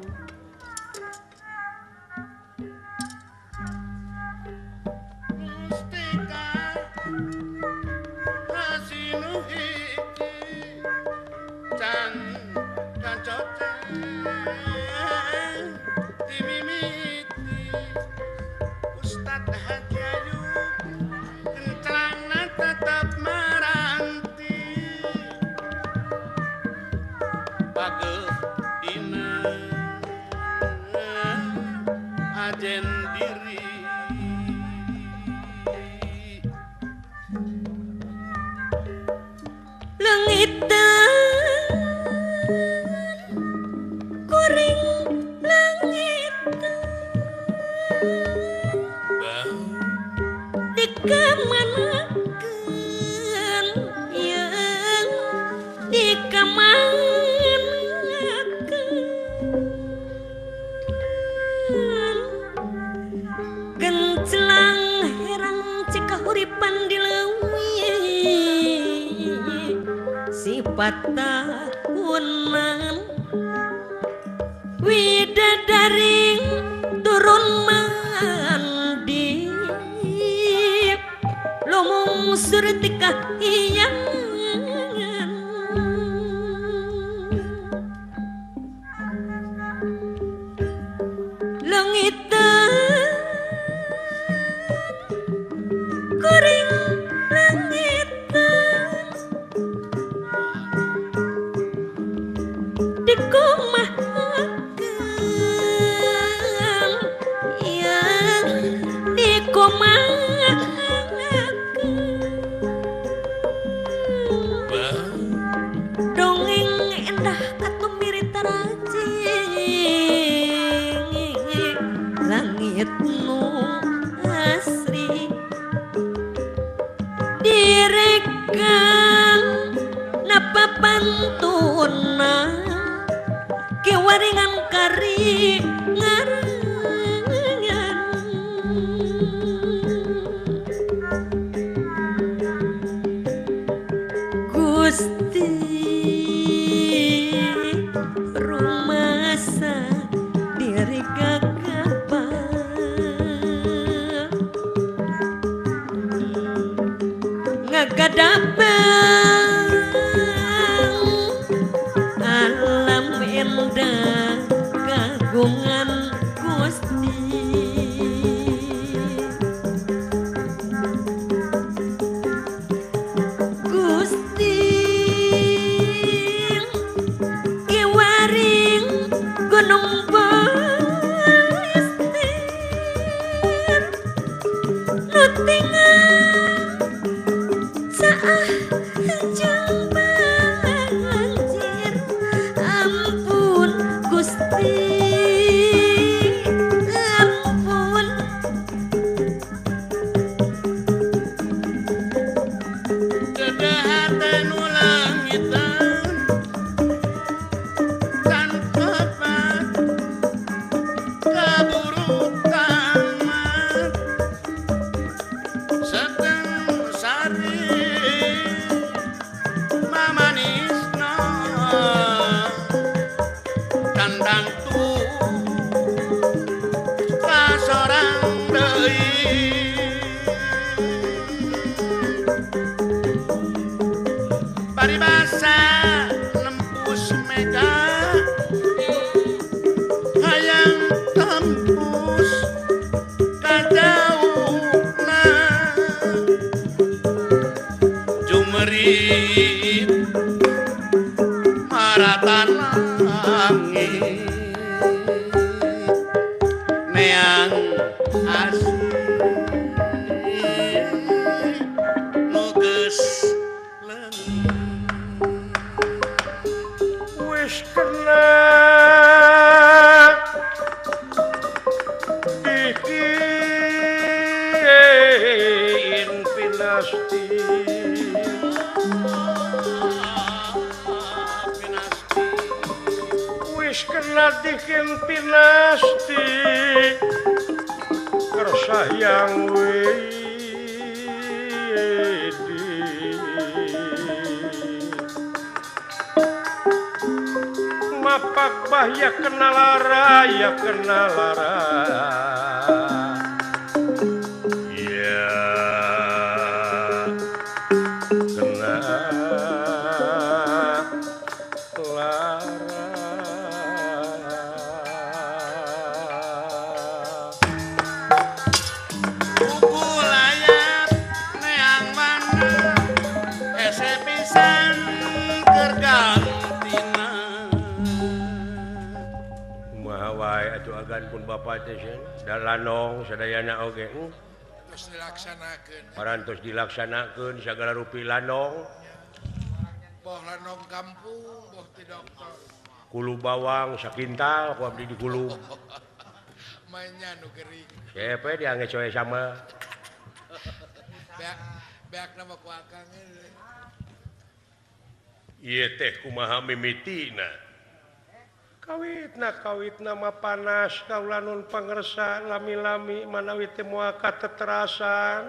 patahunan widadaring turun mandi lumung surti kahiyangan langit kuring langit dongeng muda kagungan Gusti Gusti kiwaring gunung Balestir nutingan saah jeung banjir ampun Gusti ampun Dedehatan ulangitan kan kepat keburukan sedang sari mamanisna kandang tu kasorang deui paribasa nembus mega hayang tembus kadauna jumerip maratan langit neang asih nuges leungit wis kena bikin pinasti wis kena bikin pinasti kersayang mapak bahya kena lara ya kena lara ya kena lara buku layar neang mana hese pisan keur gantina kumaha wae atuh agan pun bapa teh da lanong sadayana oge terus dilaksanakeun parantos dilaksanakeun sagala rupi lanong boh lanong kampung boh ti dokter kulu bawang sakintal ku abdi di kulu mainnya nu gering siapa dia ngecoy sama beak nama ku akang ieu teh kumaha mimitina kawitna mah panas kaula nun pangersa lami-lami manawi teh moal kateterasan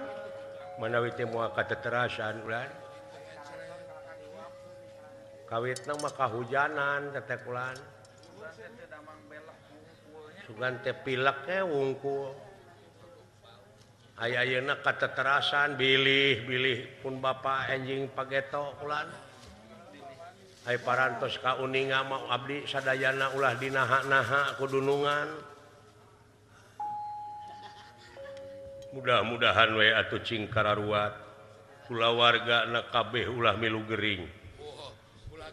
ulah kawitna mah kahujanan teteh kulan sugan teh pilek teh wungkul aya-ayeuna kateterasan bilih pun bapa enjing pageto kulan ai parantos ka uninga mah abdi sadayana ulah dinaha-naha ku dunungan mudah-mudahan we atuh cing kararuat kulawargana kabeh ulah milu gering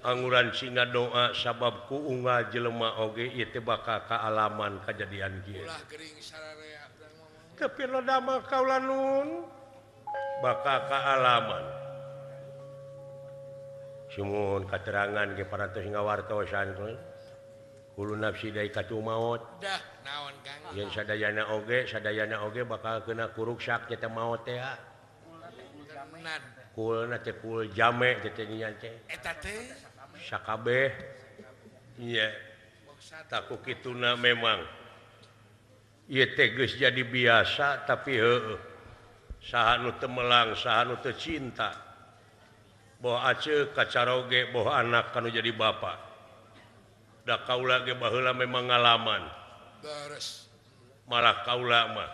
anguran singa doa sabab ku unggah jelema oge ieu teh bakal kaalaman kajadian kieu ulah gering sararea tapi rada mah kaula nun bakal kaalaman Sumun katerangan ke parantos ngawartosan kulu nafsi dari katu maut dah naon Kang yang sadayana oge bakal kena kuruksak kita maut teh menan kulna teh kul jame teh nya teh eta teh sakabeh iya taku kituna memang ieu teh geus jadi biasa tapi heueuh saha nu teu melang saha nu teu cinta boh aceu kacaroge boh anak kanu jadi bapa da kaula ge baheula memang ngalaman beres malah kaula mah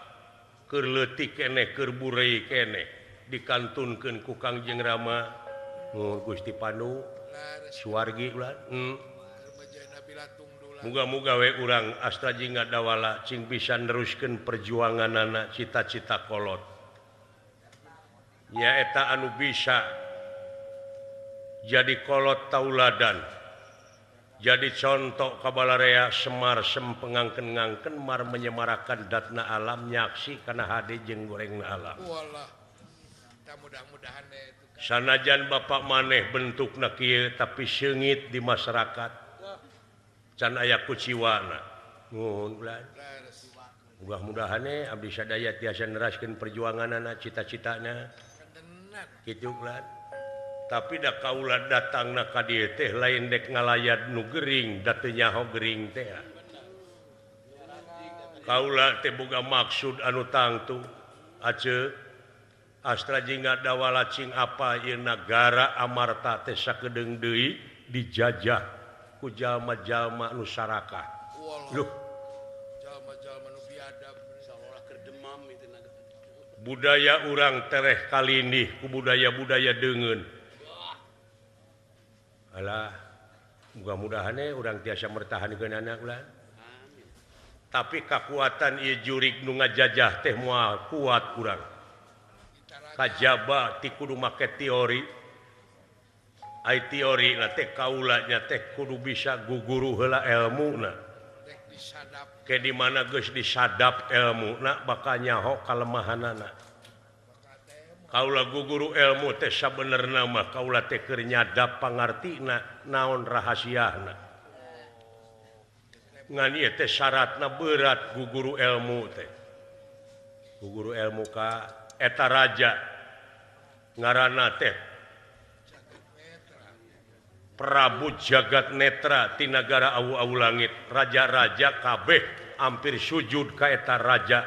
keur leutik keneh keur burei keneh dikantunkeun ku Kangjeng Rama Gusti Panu lares suwargi ulah remajana bilatung muga-muga we urang Astra Jingga Dawala cing bisa neruskeun perjuangan anak cita-cita kolot nyaeta anu bisa jadi kolot tauladan jadi contoh kabalarea Semar sempengangken-ngangken mar menyemarakan datna alam nyaksi kana hade jeung gorengna alam Wallah. Mudah-mudahan itu sanajan bapak maneh bentukna kieu tapi seungit di masyarakat can aya kuciwana nuhun ulah mudah-mudahan abdi sadaya tiasa neraskeun perjuanganna cita-citana kitu ulah tapi da kaula datangna ka dieu teh lain dek ngalayat nu gering da teu nyaho gering teh kaula teh boga maksud anu tangtu aceuk Astra Jingga Dawala cing apa ieu nagara amarta teh sakedeung deui dijajah ku jalma-jalma nu sarakah luh jalma-jalma nu biadab Seolah keur demam itu nagara. budaya urang tereh kalindih ku budaya-budaya deungeun alah mudah-mudahan urang tiasa mertahankeun anak ulah tapi kekuatan ieu jurig nu ngajajah teh moal kuat urang kajaba ti kudu make teori ai teori na teh kaula nya teh kudu bisa guguru heula elmuna dek disadap ke di mana geus disadap elmuna bakal nyaho kalemahanana kaula guguru ilmu teh sabenerna mah kaula teh keur nyadap pangartina naon rahasiana ngan ieu teh syaratna berat guguru ilmu teh guguru ilmu ka eta raja ngaranna teh Prabu Jagat Netra ti nagara awu-awu langit raja-raja kabeh hampir sujud ka eta raja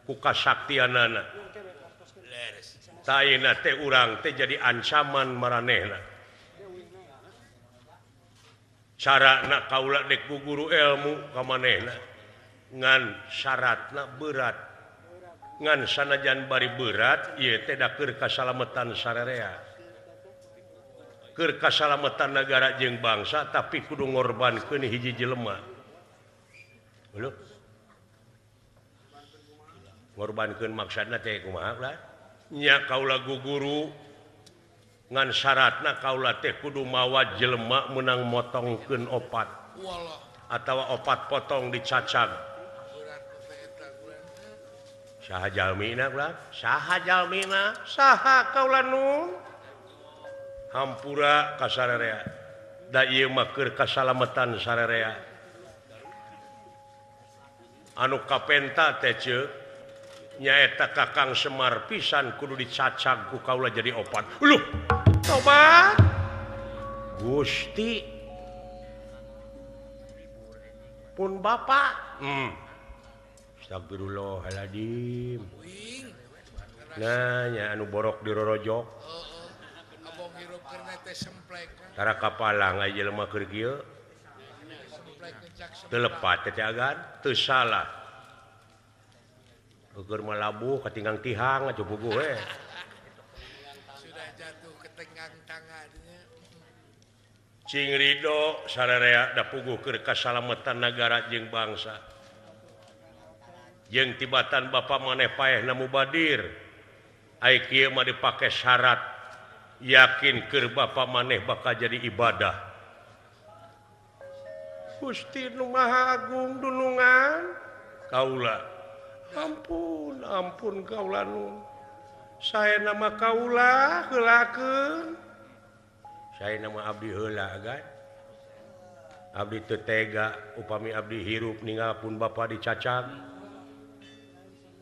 ku kasaktianana taina teh urang teh jadi ancaman maranehna carana kaula dek guguru ilmu ka manehna ngan syaratna berat ngan sanajan bari berat ieu teh da keur kasalametan sararea keur kasalametan negara jeung bangsa tapi kudu ngorbankeun hiji jelema lho ngorbankeun maksudna teh kumaha lah nya kaula guguru ngan syaratna kaula teh kudu mawa jelema meunang motongkeun opat wallah atawa opat potong dicacag berat teh eta kulan saha jalmina ulah saha jalmina saha kaula nu hampura ka sararea da ieu mah keur kasalametan sararea anu kapenta teh ceuk nyaeta Kakang Semar pisan kudu dicacag ku kaula jadi opat luh tobat Gusti pun bapak astagfirullahaladzim wing nah nya anu borok di rorojok abong hirup keur teh semplek tara kapalang aya jelema keur kieu semplek ngejak teu lepat teh agan teu salah keur malabuh katinggang tihang aja puguh we sudah jatuh ke tenggang tangannya cing ridho sararea da puguh keur kasalametan nagara jeung bangsa jeung tibatan bapa maneh paehna mubadir ai kieu mah dipake syarat yakin keur bapa maneh bakal jadi ibadah Gusti nu Maha Agung dunungan kaula ampun kaula nun saya nama kaula heulakeun saya nama abdi heula kan abdi teu tega upami abdi hirup ninggalkeun bapa dicacag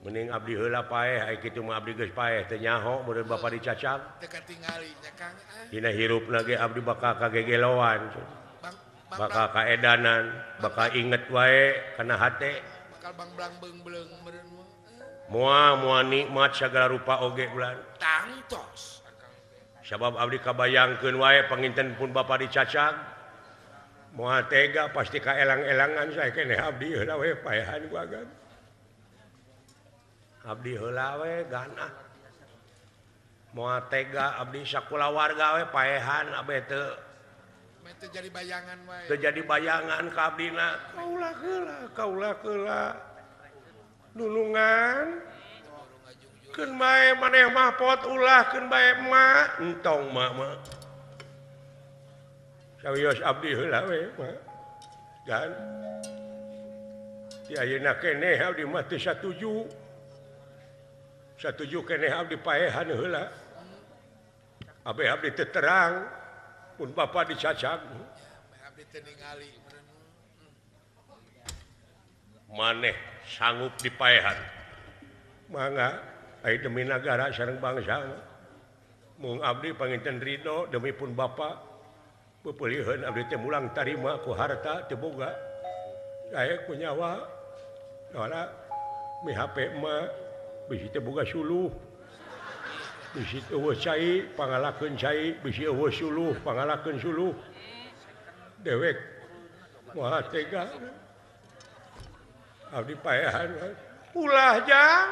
mending abdi heula paeh ai kitu mah abdi geus paeh teu nyaho meureun bapa dicacag teu katingali nya Kang dina hirupna ge abdi bakal kagegeloan bakal kaedanan bakal inget wae kana hate bakal bang beung-beung meureun moal nikmat sagala rupa oge ulan tangtos sabab abdi kabayangkeun wae panginten pun bapa dicacag moal tega pasti kaelang-elangan sae keneh abdi heula we paehan ku agan abdi heula we ganah moal tega abdi sakulawarga we paehan abe teu Itu jadi bayangan wae. terjadi bayangan ka abdina kaulah keula nulungan keun bae maneh mah pot ulah keun bae emak entong mah sawios abdi heula we mah dan di ayeuna keneh abdi mah teu satuju keneh abdi paehan heula abdi teu terang pun bapa dicacak Abdi teu ningali. maneh sanggup dipaehan mangga ai demi nagara sareng bangsa mung abdi panginten ridho demi pun bapa beupeulieun abdi teh mulang tarima ku harta teu boga aya ku nyawa ora mi HP mah bisi teh boga suluh bisi eueuh cai pangalakeun cai bisi eueuh suluh pangalakeun suluh dewek moal tega abdi paehan ulah jang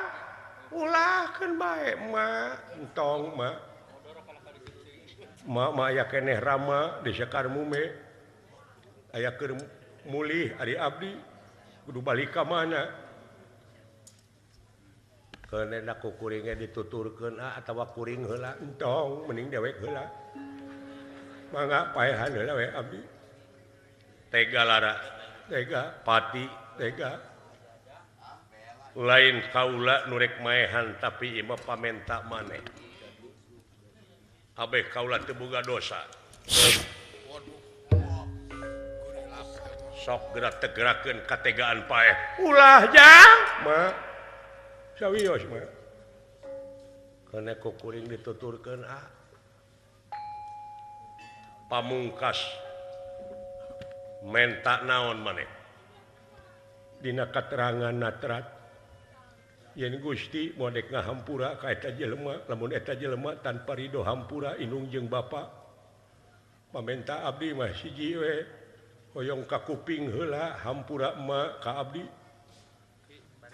ulah keun bae mah entong mah mak aya keneh rama di Sekar Mume aya keur mulih ari abdi kudu balik ka mana keunna ku kuringe dituturkeun atawa kuring heula entong mending dewek heula mangga paehan heula we abdi tega lara tega pati tega lain kaula nurek maehan tapi imah pamenta maneh abeh kaula teu boga dosa sok gerak tegerakeun kategaan paeh ulah jang mah sawios mah kana ku kuring dituturkeun pamungkas menta naon maneh dina katerangan natrat yen Gusti modek ngahampura ka eta jelema lamun eta jelema tanpa ridho hampura inung jeung bapa pamenta abdi mah siji we hoyong ka kuping heula hampura emak ka abdi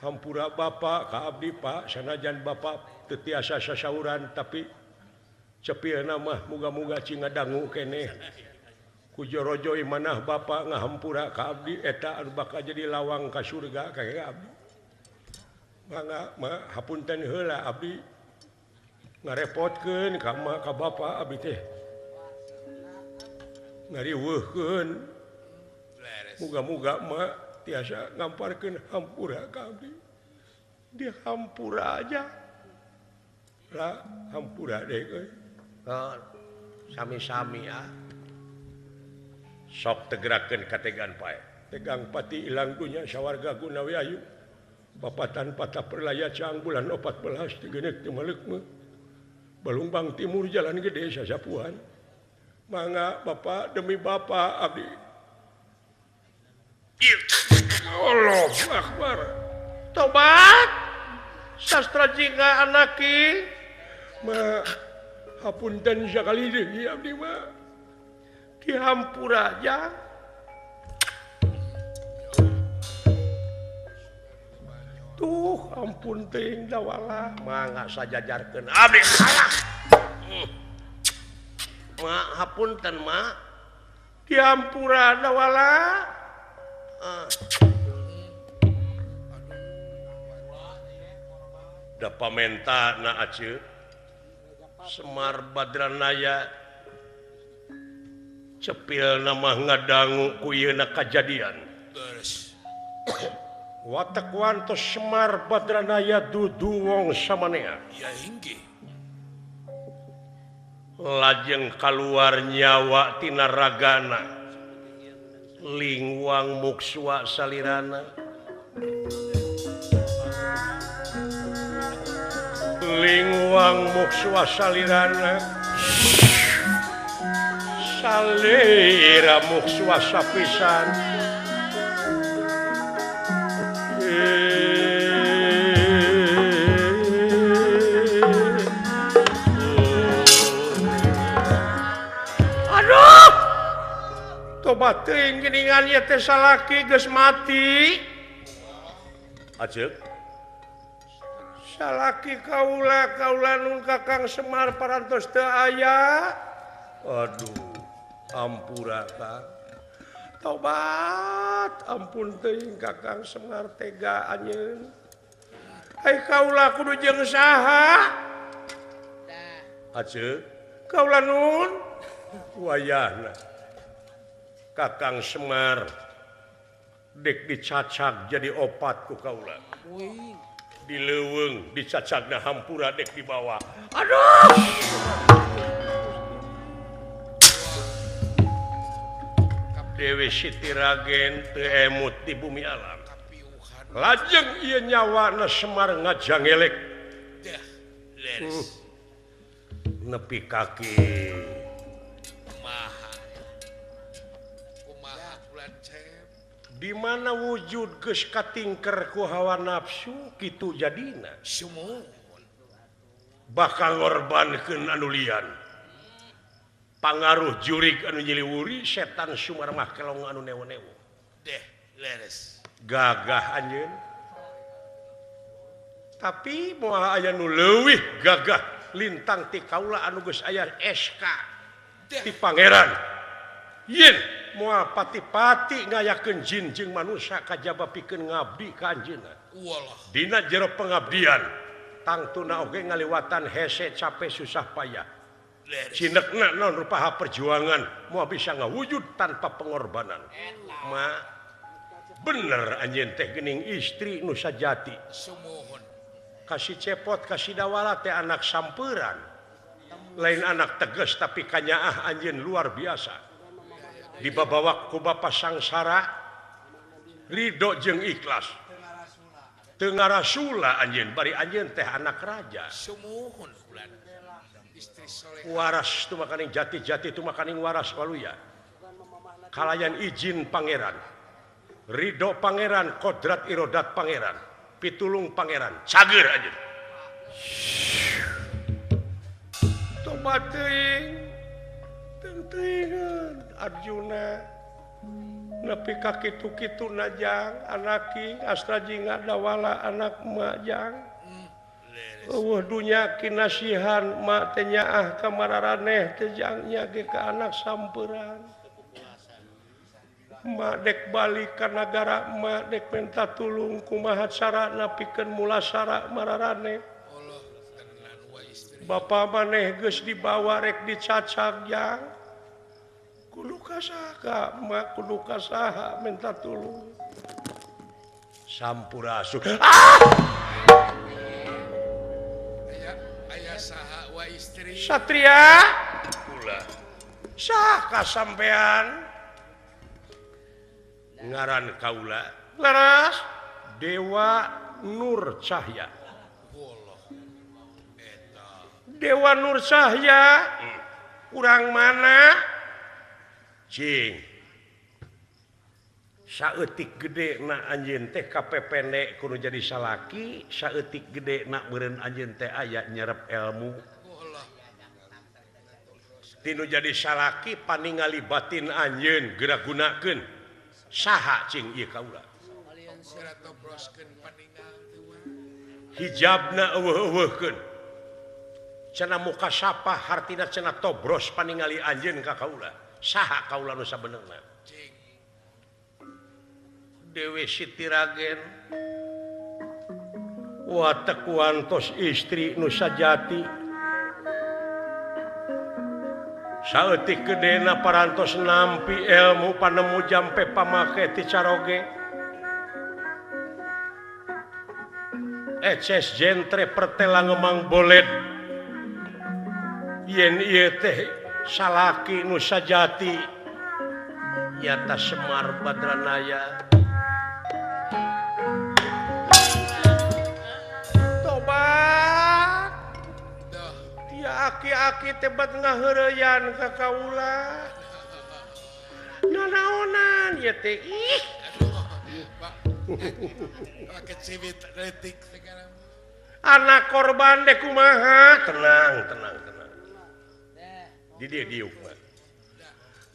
hampura bapa ka abdi Pak sanajan bapa teu tiasa sasauran tapi cepieuna mah muga-muga cingadangu keneh kujorojo imanah bapa ngahampura ka abdi eta anu bakal jadi lawang ka surga ka abdi mangga mah hapunten heula abdi ngarepotkeun ka mak ka bapa abdi teh ngariweuhkeun muga-muga mak tiasa ngamparkeun hampura ka abdi dia hampura aja lah hampura deui euy sami-sami sok tegerakeun kategaan pae tegang pati ilang dunya sawarga gunawi ayu papatan patah perlaya cang bulan 14 tigenek teu maleuk mah Balumbang Timur Jalan Gede Sasapuan mangga Bapak demi Bapak abdi Allahu Akbar tobat sastra jingga anaki mah hapunten sakali deui abdi mah dihampura aja tuh ampun teuing dawala mangga sajajarkeun abdi salah mak hapunten mak dihampura dawala da pamenta na aceu Semar Badranaya cepil nama ngadangu ku yeuna kajadian watak wantos Semar Badranaya dudu wong samanea ya inggih lajeng kaluar nyawa tina ragana lingwang mukswa salirana lingwang mukswa salirana salira mukswa sapisan aduh tobat teuing geuningan ieu teh salaki geus mati ajeuk salaki kaula nun Kakang Semar parantos teu aya aduh Ampura Kang. Tobat, ampun teuing Kakang Semar tega anjeun. Hai kaula kudu jeung saha? Aceuk, kaula nun wayahna. Kakang Semar dek dicacak jadi opat ku kaula. Dileuweung dicacakna hampura dek dibawa. Aduh. Dewi Siti Ragen teu emut di bumi alam. Lajeng ieu nyawana Semar ngajangelek. Dah, leres. Nepi kaki. Kumaha bulan cep. Di mana wujud geus katingker ku hawa nafsu kitu jadina. Sumuhun. Bakal ngorbankeun anu lian. Pangaruh jurig anu nyiliwuri setan sumar mah kelong anu newo-newo. Deh, leres. Gagah anjeun. Tapi moal aya nu leuwih gagah lintang ti kaula anu geus aya SK ti pangeran. Yen moal pati-pati ngayakeun jin jeung manusia kajaba pikeun ngabdi ka anjeunna. Wallah. Dina jero pengabdian tangtuna oge ngaliwatan hese capek susah payah. Cinekna naon rupaha perjuangan moal bisa ngawujud tanpa pengorbanan. Ma bener anjeun teh geuning istri nu sajati. Sumuhun. Kasih cepot kasih dawala teh anak sampeuran. Lain anak tegas tapi kanyaah anjeun luar biasa. Dibabawa ku bapa sangsara ridho jeung ikhlas. Teu ngarasula anjeun bari anjeun teh anak raja. Sumuhun bulan. Istri soleh. Waras tu makaning jati-jati tu makaning waras waluya. Kalayan izin pangeran. Ridho pangeran, kodrat irodat pangeran, pitulung pangeran, cager aja. Tobat teuing. Teuing Arjuna. Nepi ka kitu-kitu najang anaking astra jinga dawala anak majang. Dunya kinasihan mak teh nyaah ka mararaneh teh jangnya ge ka anak sampeuran. Mak dek balik ka nagara mak dek minta tulung kumaha carana pikeun mulasara mararaneh. Allah kenan wa istri. Bapa maneh geus dibawa rek dicacak jang. Kudu kasaha mak kudu kasaha minta tulung. Sampurasun. Aya saha wa istri. Satria kula sah kasampean ngaran kaula leres Dewa Nur Cahya. Wallah. Eta. Dewa Nur Cahya urang mana cing saeutik gede na anjeun teh kapependek kudu jadi salaki saeutik gede na meureun anjeun teh aya nyerep ilmu. Wallah. Tinu jadi salaki paningali batin anjeun geura gunakeun saha cing ieu kaula. Sira tobroskeun paningal teu mah. Hijabna eueuh-eueuhkeun. Cenah muka sapa hartina cenah tobros paningali anjeun ka kaula. Saha kaula nu sabenerna? Cing. Dewi Siti Ragen watek wantos istri nu sajati saeutik gedena parantos nampi ilmu panemu jampe pamake ti caroge eces jentre pertela ngemang bolet yen ieu teh salaki nu sajati yata Semar Badranaya. Tobat Dah. dia aki-aki tebat ngaheureyan ka kaula. Nanaonan ya teh ih. Pak. Pakai cibit letik sekarang. Anak korban deh kumaha. Tenang. Di dia diuk mah.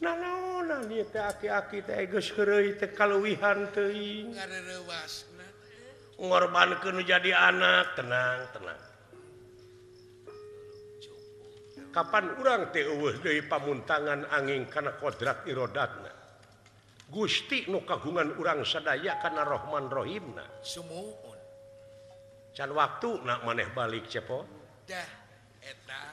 Nanaonan ieu teh aki-aki teh geus heureuy teh kaluwihan teuing. Ngarerewasna. Ngorbankeun jadi anak, tenang. kapan urang teh eueuh deui pamuntangan angin kana kodrat irodatna Gusti nu kagungan urang sadaya kana Rahman Rahimna sumuun can waktu nak maneh balik cepot dah eta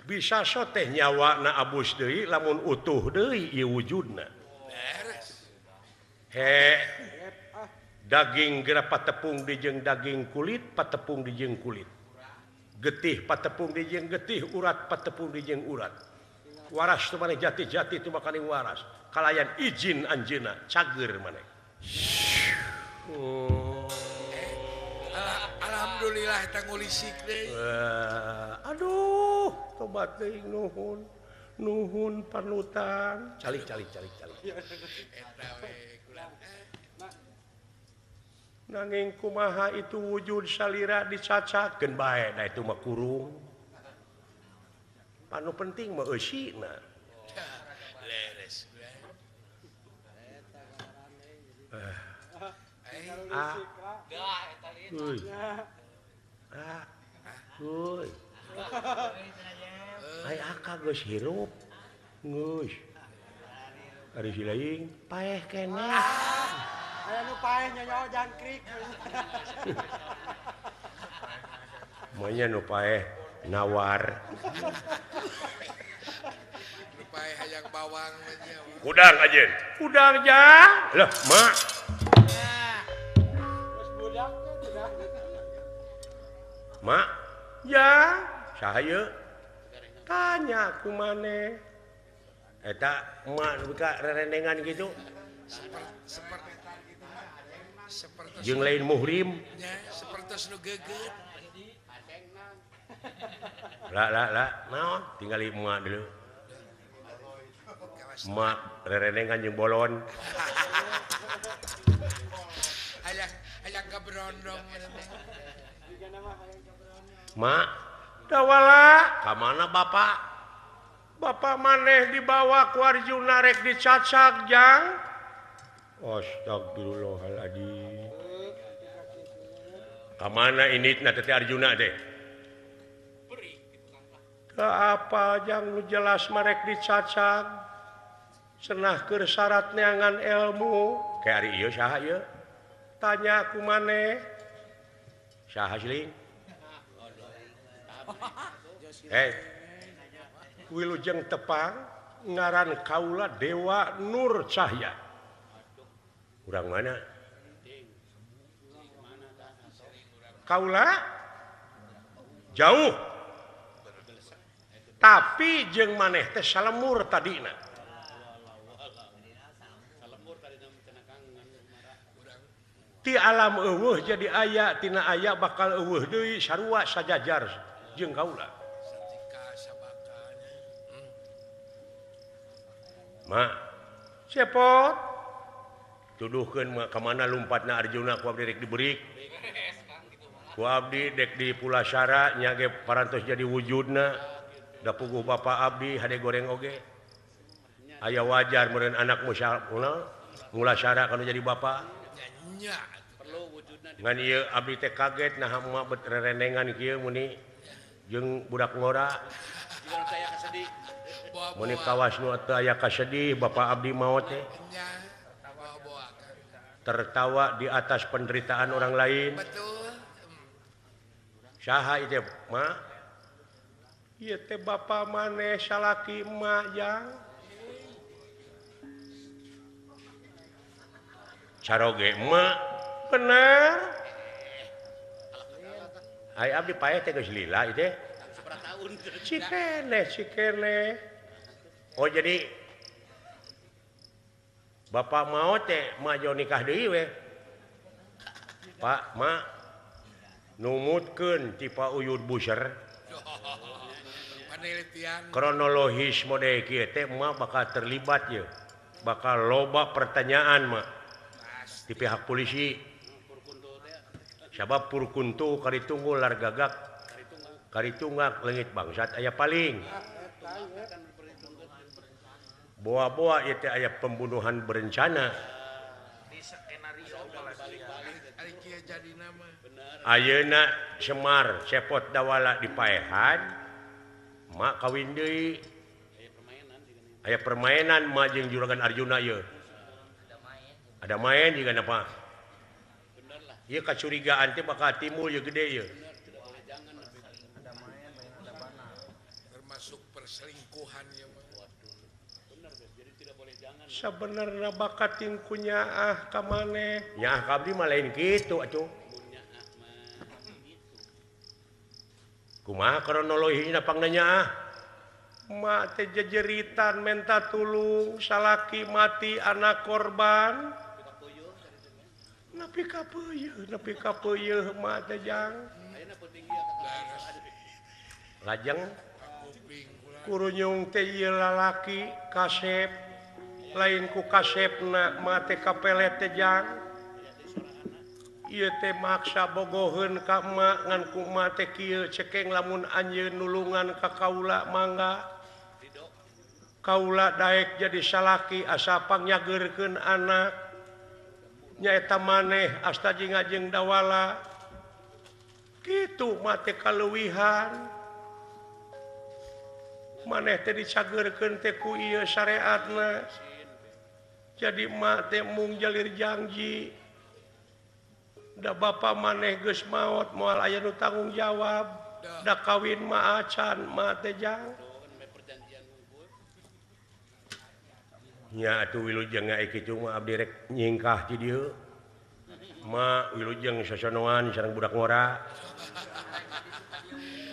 bisa so teh nyawa na abus deui lamun utuh deui ieu wujudna beres he daging geura patepung dijeng daging kulit patepung dijeng kulit getih patepung dijeng getih urat patepung dijeng urat waras teu maneh jati-jati teu makaning waras kalayan izin anjeunna cager maneh alhamdulillah eta ngulisik deui aduh tobat deui nuhun panutan calik eta we kulan nanging kumaha itu wujud salira dicacakeun bae da itu mah kurung anu penting mah eusina leres ai aka geus hirup geus ari silaing paeh keneh Aya nu paeh nyonya jangkrik. monya nu paeh nawar paeh hayang bawang aja udang ajeun udang ja lah mak Terus budak teh budak. mak ya sahaya tanya ku maneh eta emak nu ka rerendengan gitu seperti jeung lain muhrim seperti nu geugeut lah naon tinggali emak dulu emak rerendengan jeung bolon hayang kaberondong mak dawala ka mana bapak maneh dibawa ku Arjuna rek dicacak jang astagfirullahaladzim ka mana ini na teh Arjuna teh ka apa jang nu jelas marek dicacak cenah keur syarat neangan ilmu ke ari ieu saha ieu tanya ku maneh saha sling Wilujeng Tepang ngaran kaula Dewa Nur Cahya urang mana kaula jauh tapi jeung maneh teh salemur tadina ti alam eueuh jadi aya tina aya bakal eueuh deui sarua sajajar jeung kaula mak cepot tuduhkeun mah ka mana lumpatna Arjuna ku abdi rek dibeurik ku abdi dek di Pulasara nya ge parantos jadi wujudna da puguh bapa abdi hade goreng oge aya wajar meureun anak Mulasara kana jadi bapa nya ngan ieu abdi teh kaget nah emak bet rerendengan kieu muni jeung budak ngora muni kawas nu teu aya kasedih bapa abdi maot teh tertawa di atas penderitaan orang lain betul saha ieu mah ieu teh bapa maneh salaki emak jang caroge emak bener ai abdi paeh teh geus lila ieu teh cikene oh jadi bapak mau teh majo nikah deui we Pak mak numutkeun ti Pak Uyud Buser penelitian kronologis mode kieu teh mah bakal terlibat ye bakal loba pertanyaan mah di pihak polisi sabab Purkuntu karitunggul lar gagak karitunggak leungit bangsat aya paling boa-boa ieu teh aya pembunuhan berencana di skenario ari kieu jadi nama ayeuna Semar cepot dawala di paehan mak kawin deui aya permainan mak jeung juragan Arjuna ieu ada main juga apa ieu kacurigaan teh bakal timbul ieu gede ieu termasuk perselingkuhan ya sabenerna bakat ku nyaah ka maneh nyaah ka abdi mah lain kitu atuh kumaha kronologisna pangna nyaah mak teh jejeritan minta tulung salaki mati anak korban nepi ka peuyeul mak teh jang lajeng kurunyung teh ieu lalaki kasep lain ku kasepna mak teh kapelet teh jang ieu teh maksa bogoheun ka emak ngan ku emak teh kieu cekeng lamun anjeun nulungan ka kaula mangga kaula daek jadi salaki asa pangnyageurkeun anak nyaeta maneh asta jeung dawala kitu mah teh kaleuwihan maneh teh dicageurkeun teh ku ieu syariatna jadi mak teh mung jalir janji da bapa maneh geus maot moal aya nu tanggung jawab da kawin mah acan mah teh jang nya atuh wilujeng aya kitu mah abdi rek nyingkah ti dieu mak wilujeng sasonoan sareng budak ngora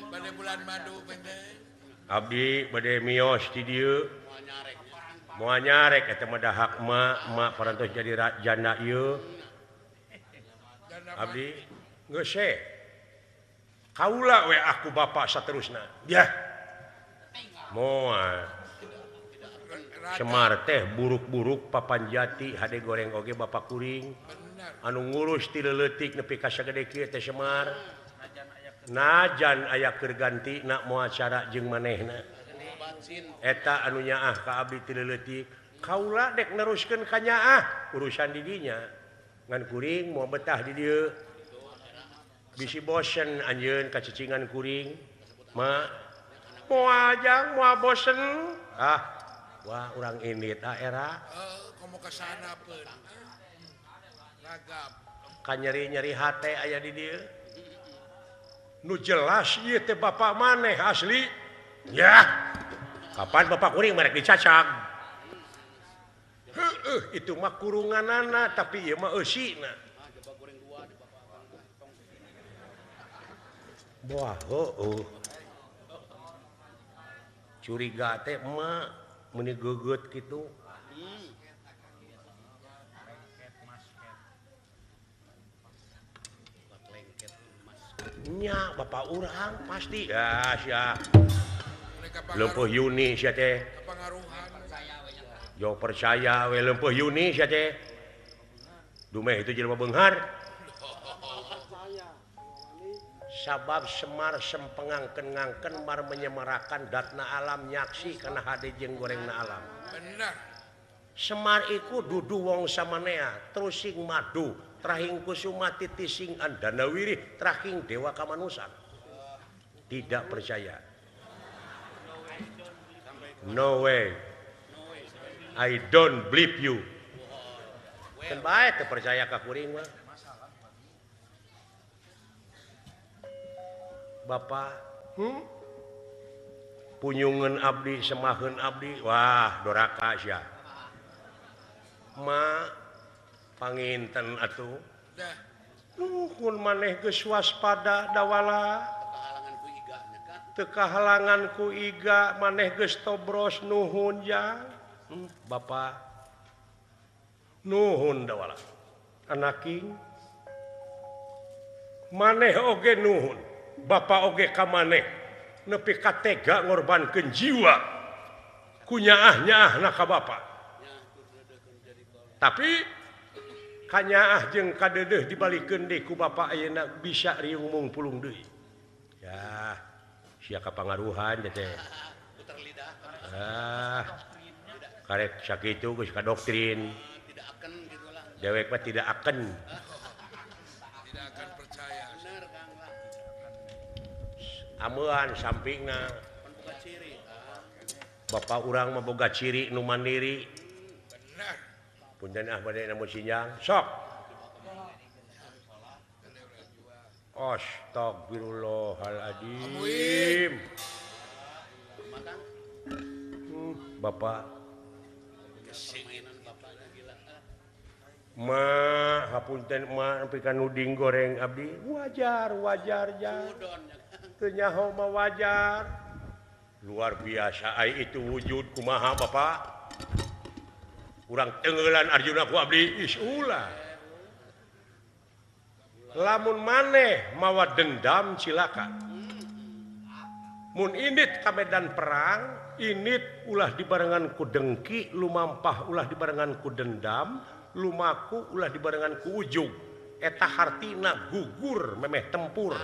pada bulan madu bener abdi bade mios ti dieu moal nyarek eta mah dahak mak parantos jadi janda ieu abdi geus kaula we aku bapa saterusna yah moal Semar teh buruk-buruk papan jati hade goreng oge bapak kuring anu ngurus ti leuletik nepi ka sagede kieu teh Semar najan aya keur gantina moal acara jeung manehna eta anu nyaah ka abdi ti leuletik kaula dek neruskeun ka nyaah urusan di dinya ngan kuring moal betah di dieu bisi bosen anjeun kacicingan kuring ma moal jang moal bosen wah urang indit era komo ka sana peun ragap ka nyeri-nyeri hate aya di dieu nu jelas ieu teh bapak maneh asli ya kapan bapak kuring merek dicacag itu mah kurunganana tapi ieu mah eusina wah curiga teh mah meni geugeut kitu nya bapak urang pasti ya sia leumpeuh Yuni sia teh yo percaya we leumpeuh Yuni sia teh dumeh itu jelema beunghar sabab Semar sempengangkeun-ngangkeun mar menyemarakan datna alam nyaksi kana hade jeung gorengna alam bener Semar iku dudu wong samanea terus sing madu trahing kusuma titising andana wirih trahing dewa kamanusan tidak percaya no way I don't believe you kan bae teu percaya ka kuring mah Bapak punyungan abdi semaheun abdi wah doraka sia ma panginten atuh nuhun maneh geus waspada dawala teu kahalangan ku iga maneh geus tobros nuhun jang Bapak nuhun dawala anaking maneh oge nuhun Bapak oge ka maneh nepi ka tega ngorbankeun jiwa ku nyaah-nyaahna ka Bapak. Tapi ka nyaah jeung ka deudeuh dibalikeun deui ku Bapak ayeuna bisa riung mung pulung deui. Ya, sia kapangaruhan teh. Putar lidah. Karek sakitu geus ka doktrin. Tidak akan gitu lah. Dewek mah tidak akan. tidak akan percaya Benar Kang lah. Amuan sampingna Bapak urang memboga ciri nu mandiri benar punten badai namun sinjang sok Astagfirullahaladzim Bapak Permainan bapak gila. hapunten pikan nuding goreng abdi wajar ja kenyaho mah wajar luar biasa ai itu wujud kumaha Bapak urang tenggelan Arjuna ku abdi ulah lamun maneh mawa dendam silakan mun init ka medan perang init ulah dibarengan ku dengki lumampah ulah dibarengan ku dendam lumaku ulah dibarengan ku ujug eta hartina gugur memeh tempur